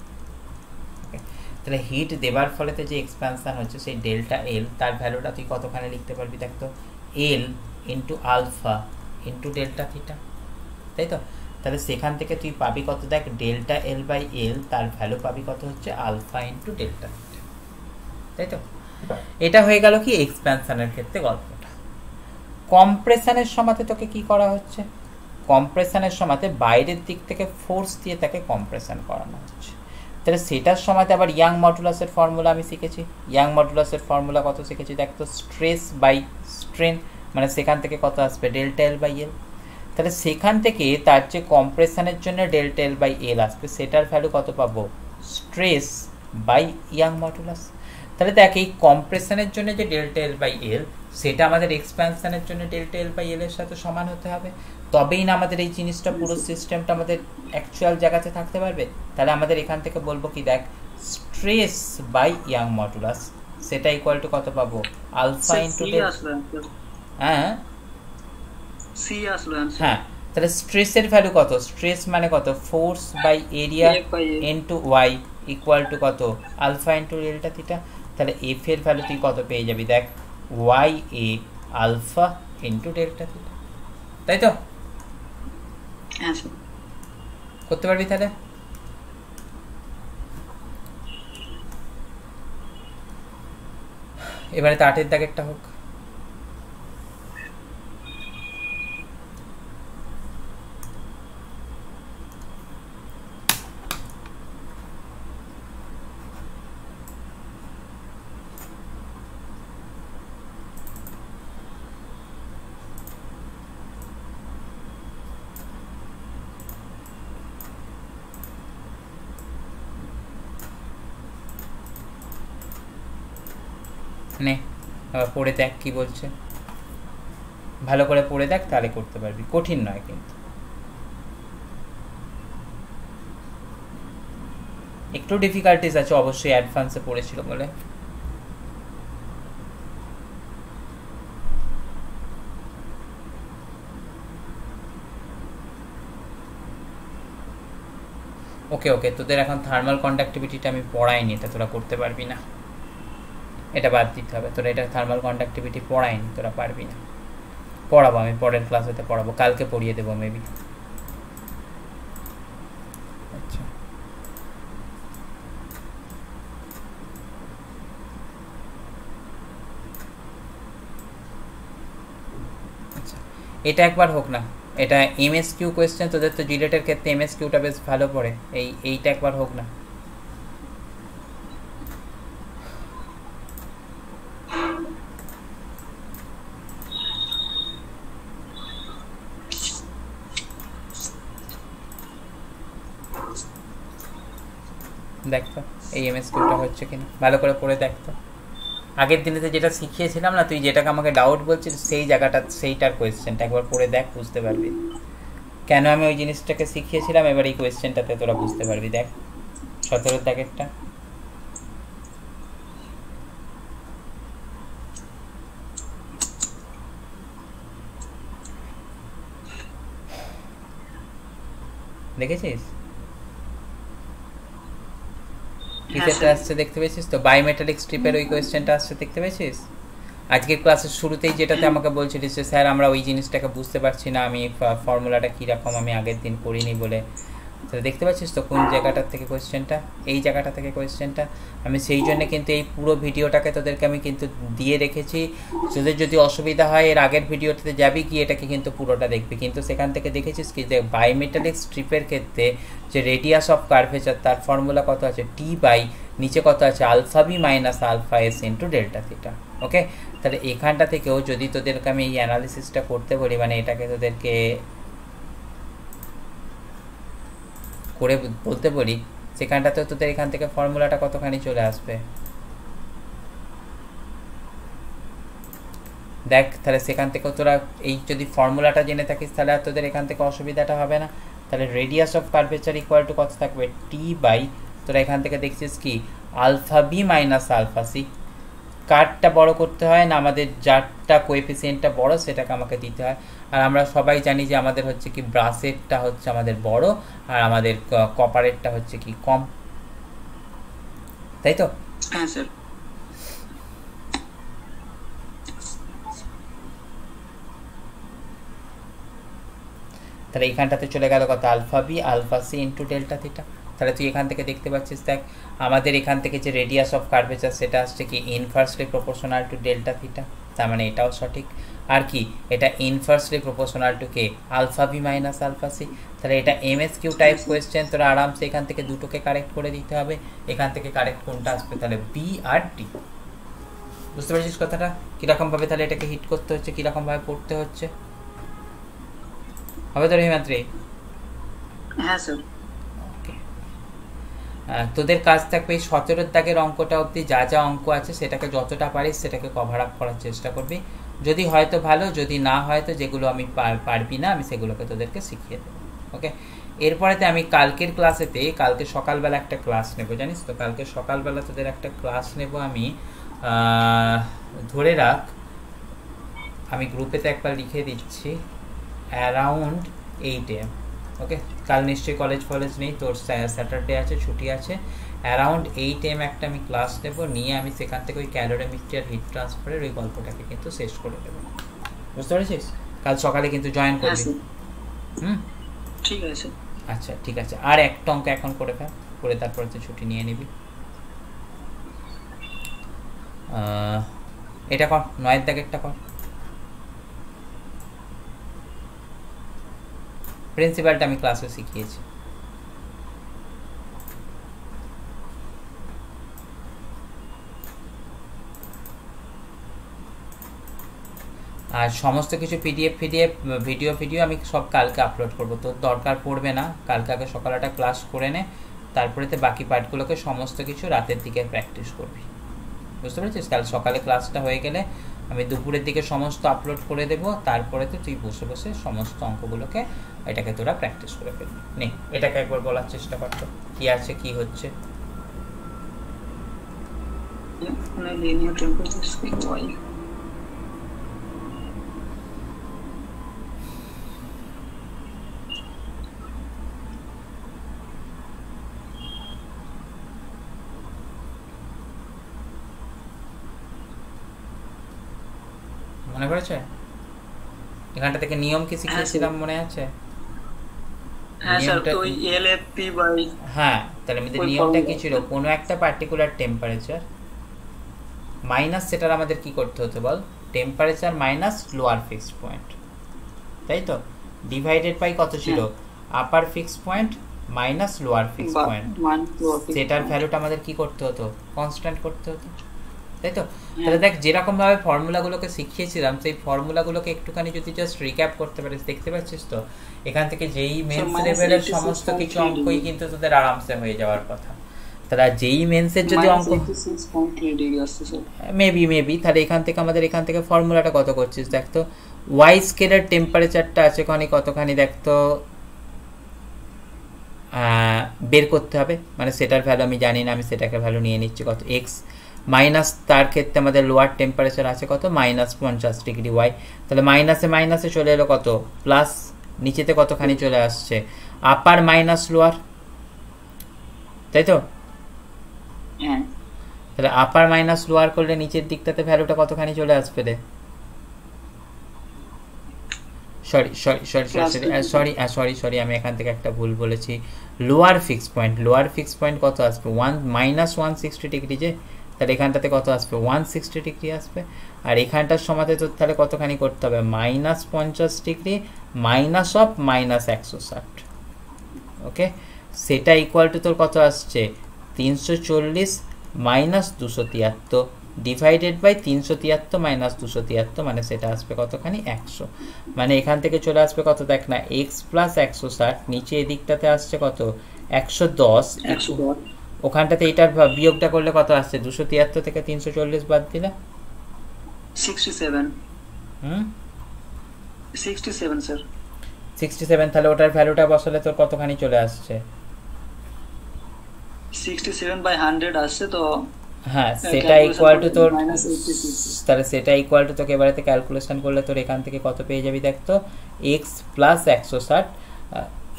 ওকে, তাহলে হিট দেবার ফলেতে যে এক্সপ্যানশন হচ্ছে সেই ডেল্টা এল, তার ভ্যালুটা তুই কতখানি লিখতে পারবি দেখ তো, L into alpha into delta theta, তাই তো? তাহলে সেখান থেকে তুই পাবি কত দেখ, ডেল্টা এল বাই এল, তার ভ্যালু পাবি কত হচ্ছে, আলফা ইন্টু ডেল্টা থিটা, তাই তো? এটা হয়ে গেল কি এক্সপ্যানশনের ক্ষেত্রে গল্পটা। কম্প্রেশনের সময়তে তোকে কি করা হচ্ছে, কম্প্রেশনের সময়তে বাইরের দিক থেকে ফোর্স দিয়ে তাকে কম্প্রেশন করানো হচ্ছে। তাহলে সেটার সময়তে আবার ইয়াং মডুলাসের ফর্মুলা আমি শিখেছি। ইয়াং মডুলাসের ফর্মুলা কত শিখেছি দেখ তো, স্ট্রেস বাই স্ট্রেন, মানে সেখান থেকে কত আসবে ডেল্টা এল বাই এল। তাহলে সেখান থেকে তার যে কম্প্রেশনের জন্য ডেল্টা এল বাই এল আসবে সেটার ভ্যালু কত পাবো, স্ট্রেস বাই ইয়াং মডুলাস। তাহলে দেখ এই কম্প্রেশনের জন্য যে ডেল্টা এল বাই এল সেটা আমাদের এক্সপ্যানশনের জন্য ডেল্টা এল বাই এল এর সাথে সমান হতে হবে, তবেই না আমাদের এই জিনিসটা পুরো সিস্টেমটা আমাদের অ্যাকচুয়াল জায়গাতে থাকতে পারবে। তাহলে আমাদের এখান থেকে বলবো কি দেখ, স্ট্রেস বাই ইয়াং মডুলাস সেটা ইকুয়াল টু কত পাবো, আলফা ইন্টু হ্যাঁ হ্যাঁ, তাহলে স্ট্রেসের ভ্যালু কত, স্ট্রেস মানে কত, force by area into Y equal to কত, আলফা ইন্টু ডেল্টা থিটা। তাহলে এফ এর ভ্যালু তুই কত পেয়ে যাবি দেখ, ওয়াই এ আলফা ইন্টু ডেল্টা থিটা, তাই তো করতে পারবি তাহলে। এবারে তাটের দাগেরটা হোক। নে আবার পড়ে দেখ কি বলছে, ভালো করে পড়ে দেখ তাহলে করতে পারবি, কঠিন নয় কিন্তু। একটু ডিফিকাল্টিস আছে অবশ্যই, অ্যাডভান্সে পড়েছিল বলে। ওকে ওকে, তোদের এখন থার্মাল কন্ডাক্টিভিটিটা আমি পড়াইনি, এটা তোরা করতে পারবি না, এটা বাদ দিতে হবে। তোরা এটা থার্মাল কন্ডাক্টিভিটি পড়াইনি, তোরা পারবি না। পড়াবো আমি পরের ক্লাসেতে পড়াবো, কালকে পড়িয়ে দেবো মেবি। আচ্ছা আচ্ছা, এটা একবার হোক না, এটা এমএসকিউ কোয়েশ্চেন, তোদের তো জিলেটের ক্ষেত্রে এমএসকিউটা বেশ ভালো পড়ে, এইটা একবার হোক না। দেখতো এই এমএসকিউটা হচ্ছে কিনা, ভালো করে পড়ে দেখতো। আগের দিনেতে যেটা শিখিয়েছিলাম না, তুই যেটাকে আমাকে ডাউট বলছিস সেই জায়গাটা, সেইটার কোয়েশ্চেনটা একবার পড়ে দেখ, বুঝতে পারবি কেন আমি ওই জিনিসটাকে শিখিয়েছিলাম। এবার এই কোয়েশ্চেনটাতে তোরা বুঝতে পারবি। দেখ 17 দাগেরটা, দেখেছিস কিসেরটা আসছে দেখতে পেয়েছিস তো, বায়োমেটালিক স্ট্রিপের ওই কোয়েশ্চেনটা আসছে দেখতে পেয়েছিস। আজকের ক্লাসের শুরুতেই যেটাতে আমাকে বলছিলিস যে স্যার আমরা ওই জিনিসটাকে বুঝতে পারছি না, আমি ফর্মুলাটা কীরকম আমি আগের দিন করিনি বলে। তো দেখতে পাচ্ছিস তো কোন জায়গাটার থেকে কোয়েশ্চেনটা, এই জায়গাটা থেকে কোয়েশ্চেনটা। আমি সেই জন্য কিন্তু এই পুরো ভিডিওটাকে তোদেরকে আমি কিন্তু দিয়ে রেখেছি, তোদের যদি অসুবিধা হয় এর আগের ভিডিওটাতে যাবি কি এটাকে কিন্তু পুরোটা দেখবি। কিন্তু সেখান থেকে দেখেছিস কি যে বায়োমেটালিক স্ট্রিপের ক্ষেত্রে যে রেডিয়াস অফ কার্ভেচার তার ফর্মুলা কত আছে, টি বাই নিচে কত আছে, alpha B minus alpha S into delta theta. Okay, তাহলে এখানটা থেকেও যদি তোদেরকে আমি এই অ্যানালিসিসটা করতে বলি, মানে এটাকে তোদেরকে করে বলতে বলি, সেখানটাতেও তোদের এখান থেকে ফর্মুলাটা কতখানি চলে আসবে দেখ। তাহলে সেখান থেকেও তোরা এই যদি ফর্মুলাটা জেনে থাকিস তাহলে আর তোদের এখান থেকে অসুবিধাটা হবে না। তাহলে radius of curvature equal to কত থাকবে, টি বাই তোরা এখান থেকে দেখছিস কি alpha B minus alpha C. কারটা বড় করতে হয় না, আমাদের যারটা কোএফিসিয়েন্টটা বড় সেটাকে আমাকে দিতে হয়। আর আমরা সবাই জানি যে আমাদের হচ্ছে কি ব্রাসেরটা হচ্ছে আমাদের বড় আর আমাদের কপারেরটা হচ্ছে কি কম, তাই তো? হ্যাঁ স্যার। তাহলে এইখানটাতে চলে গেল কত, alpha B alpha C into delta theta. তাহলে তুই এখান থেকে দেখতে পাচ্ছিস, দেখ আমাদের এখান থেকে যে রেডিয়াস অফ কার্ভেচার সেটা আসছে কি inversely proportional to delta theta, তার মানে এটাও সঠিক। আর কি এটা ইনভার্সলি প্রপোর্শনাল টু কে alpha B minus alpha C. তাহলে এটা এমএসকিউ টাইপ কোয়েশ্চেন, তোরা আরামসে এখান থেকে দুটোকে কারেক্ট করে দিতে হবে। এখান থেকে কারেক্ট কোনটা আসবে, তাহলে বি আর ডি। বুঝতে পারছিস কথাটা কীরকমভাবে তাহলে এটাকে হিট করতে হচ্ছে, কীরকমভাবে পড়তে হচ্ছে, হবে তো রহিমাত্রী? হ্যাঁ স্যার। ওকে, তোদের কাজ থাকবে এই 17 দাগের অঙ্কটা অবধি যা যা অঙ্ক আছে সেটাকে যতটা পারিস সেটাকে কভার আপ করার চেষ্টা করবি। যদি হয়তো ভালো, যদি না হয়তো যেগুলো আমি পারবি না আমি সেগুলোকে তোদেরকে শিখিয়ে দেবো। ওকে, এরপরেতে আমি কালকের ক্লাসেতে, কালকে সকালবেলা একটা ক্লাস নেব, জানিস তো কালকে সকালবেলা তোদের একটা ক্লাস নেব আমি, ধরে রাখ আমি গ্রুপেতে একবার লিখে দিচ্ছি, অ্যারাউন্ড 8 AM। ওকে, কাল নিশ্চয়ই কলেজ নেই, তোর স্যাটারডে আছে, ছুটি আছে। অ্যারাউন্ড 8 AM একটা আমি ক্লাস নেব, নিয়ে আমি সেখান থেকে ওই ক্যালোরিমেট্রি আর হিট ট্রান্সফারের ওই গল্পটাকে কিন্তু শেষ করে দেবো। বুঝতে পেরেছিস? কাল সকালে কিন্তু জয়েন করবি। ঠিক আছে। আচ্ছা ঠিক আছে, আর একটা অঙ্ক এখন করে ফেল, করে তারপরে তো ছুটি নিয়ে নিবি। এটা কর, 9 দাগেরটা কর। প্রিন্সিপালটা আমি ক্লাসে শিখিয়েছি। আর সমস্ত কিছু পিডিএফ ভিডিও আমি সব কালকে আপলোড করব, তোর দরকার পড়বে না। কালকে আগে সকালটা ক্লাস করে নে, তারপরেতে বাকি পার্টগুলোকে সমস্ত কিছু রাতের দিকে প্র্যাকটিস করবি। বুঝতে পেরেছিস? কাল সকালে ক্লাসটা হয়ে গেলে আমি দুপুরের দিকে সমস্ত আপলোড করে দেবো, তারপরেতে তুই বসে বসে সমস্ত অঙ্কগুলোকে এটাকে তোরা প্র্যাকটিস করে ফেলবি। নে এটাকে একবার বলার চেষ্টা করতো কি আছে কি হচ্ছে। মনে পড়েছে? এখানটা থেকে নিয়ম কি শিখিয়েছিলাম মনে আছে? হ্যাঁ স্যার, তো ওই এলএফপি বাই, হ্যাঁ, তাহলে আমাদের নিয়মটা কি ছিল? কোনো একটা পার্টিকুলার টেম্পারেচার মাইনাস, সেটার আমাদের কি করতে হতো বল? Temperature minus lower fixed point, তাই তো? ডিভাইডেড বাই কত ছিল? Upper fixed point minus lower fixed point. সেটার ভ্যালুটা আমাদের কি করতে হতো? কনস্ট্যান্ট করতে হতো, তাই তো? তাহলে দেখ যেরকম ভাবে ফর্মুলাগুলোকে শিখিয়েছিলাম, সেই ফর্মুলাগুলোকে একটুখানি যদি জাস্ট রিক্যাপ করতে পারিস, দেখতে পাচ্ছিস তো এখান থেকে যেই মেন্স লেভেলের সমস্ত কিছু অঙ্কই কিন্তু তোদের আরামসে হয়ে যাওয়ার কথা। তাহলে যেই মেন্সের যদি অঙ্ক মেবি তাহলে এখান থেকে আমাদের এখান থেকে ফর্মুলাটা কত করছিস দেখ তো। ওয়াই স্কেলের টেম্পারেচারটা আছে কতখানি দেখ তো, বের করতে হবে, মানে সেটার ভ্যালু আমি জানি না, আমি সেটাকে ভ্যালু নিয়ে নিচ্ছি কত এক্স, মাইনাস তার ক্ষেত্রে আমাদের লোয়ার টেম্পারেচার আছে কত -50 ওয়াই। তাহলে মাইনাসে চলে এলো কত প্লাস, নিচেতে কতখানি চলে আসছে আপার মাইনাস লোয়ার, তাই তো? তাহলে আপার মাইনাস লোয়ার করলে নিচের দিকটাতে ভ্যালুটা কতখানি চলে আসবে রে? সরি আমি এখান থেকে একটা ভুল বলেছি। লোয়ার ফিক্স পয়েন্ট কত আসবে? -160 ডিগ্রি যে, তাহলে এখানটাতে কত আসবে? 160 ডিগ্রি আসবে। আর এখানটার সমাতে তো তাহলে কতখানি করতে হবে? -50 ডিগ্রি মাইনাস অফ -160। ওকে, সেটা ইকুয়াল টু তোর কত আসছে? 340 মাইনাস 273 ডিভাইডেড বাই 373 মাইনাস 273, মানে সেটা আসবে কতখানি? 100। মানে এখান থেকে চলে আসবে কত দেখ না, এক্স প্লাস 160, নিচে এদিকটাতে আসছে কত 110, ওখানটাতে এটার বিয়োগটা করলে কত আসছে? 273 থেকে 340 বাদ দিলে 67 স্যার। 67, তাহলে ওটার ভ্যালুটা বসালে তোর কতখানি চলে আসছে? 67/100 আসছে তো। হ্যাঁ, সেটা ইকুয়াল টু তোর, তাহলে সেটা ইকুয়াল টু তোকে এবারেতে ক্যালকুলেশন করলে তোর এখান থেকে কত পেয়ে যাবি দেখ তো, এক্স প্লাস 160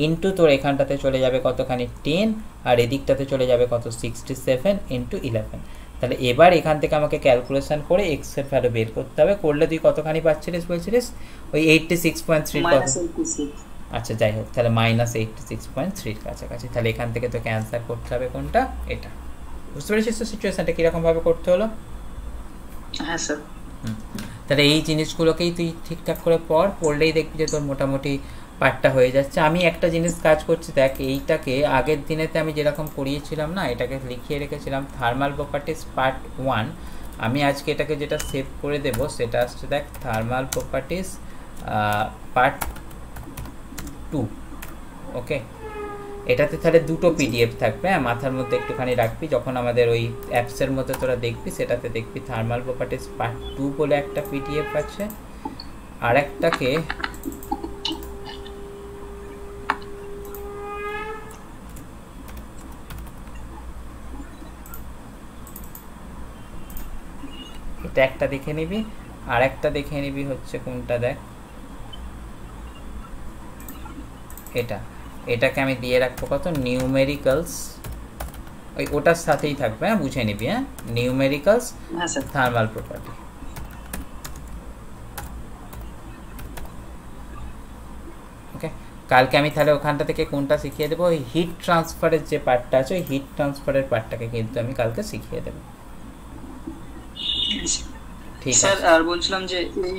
ইন্টু তোর এখানটাতে চলে যাবে কতখানি 10, আর এদিকটাতে চলে যাবে কত 67 ইন্টু 11। তাহলে এবার এখান থেকে আমাকে ক্যালকুলেশন করে এক্স এর ভ্যালু বের করতে হবে। করলে তুই কতখানি পাচ্ছিলিস বলছিলিস? ওই 86.3, আচ্ছা যাই হোক, তাহলে -86.3 কাছাকাছি। তাহলে এখান থেকে তোকে অ্যান্সার করতে হবে কোনটা, এটা। বুঝতে পেরেছিস তো সিচুয়েশনটা কীরকমভাবে করতে হলো? হ্যাঁ স্যার। তাহলে এই জিনিসগুলোকেই তুই ঠিকঠাক করে পড়লেই দেখবি যে তোর মোটামুটি পার্টটা হয়ে যাচ্ছে। আমি একটা জিনিস কাজ করছি দেখ, এইটাকে আগের দিনেতে আমি যেরকম করিয়েছিলাম না, এটাকে লিখিয়ে রেখেছিলাম থার্মাল প্রপার্টিস পার্ট 1। আমি আজকে এটাকে যেটা সেভ করে দেব সেটা আসছে দেখ থার্মাল প্রপার্টিস পার্ট 2। ওকে, এটাতে তাহলে দুটো পিডিএফ থাকবে, হ্যাঁ মাথার মধ্যে একটুখানি রাখবি, যখন আমাদের ওই অ্যাপসের মধ্যে তোরা দেখবি সেটাতে দেখবি থার্মাল প্রপার্টিস পার্ট 2 বলে একটা পিডিএফ আছে, আর একটাকে এটা একটা দেখে নিবি, আর একটা দেখে নিবি হচ্ছে কোনটা দেখ, এটাকে আমি দিয়ে রাখবো কত, নিউমেরিক্যালস, ওই ওটার সাথেই থাকবে, হ্যাঁ বুঝে নিবি, হ্যাঁ নিউমেরিক্যালস থার্মাল প্রপার্টি। ওকে, কালকে আমি তাহলে ওখানটা থেকে কোনটা শিখিয়ে দেবো, ওই হিট ট্রান্সফারের যে পার্টটা আছে ওই হিট ট্রান্সফারের পার্টটাকে কিন্তু আমি কালকে শিখিয়ে দেবো। ঠিক আছে স্যার, আর বলছিলাম যে এই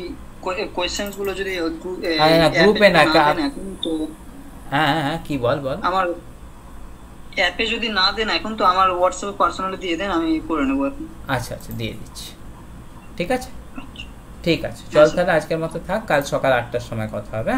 কোশ্চেনস গুলো যদি গ্রুপে না, তো হ্যাঁ হ্যাঁ কি বল আমার অ্যাপে যদি না দেন এখন, তো আমার হোয়াটসঅ্যাপে পার্সোনালি দিয়ে দেন, আমি করে নেবো এখন। আচ্ছা আচ্ছা দিয়ে দিচ্ছি, ঠিক আছে ঠিক আছে, চল তাহলে আজকের মতো থাক, কাল সকাল 8টার সময় কথা হবে।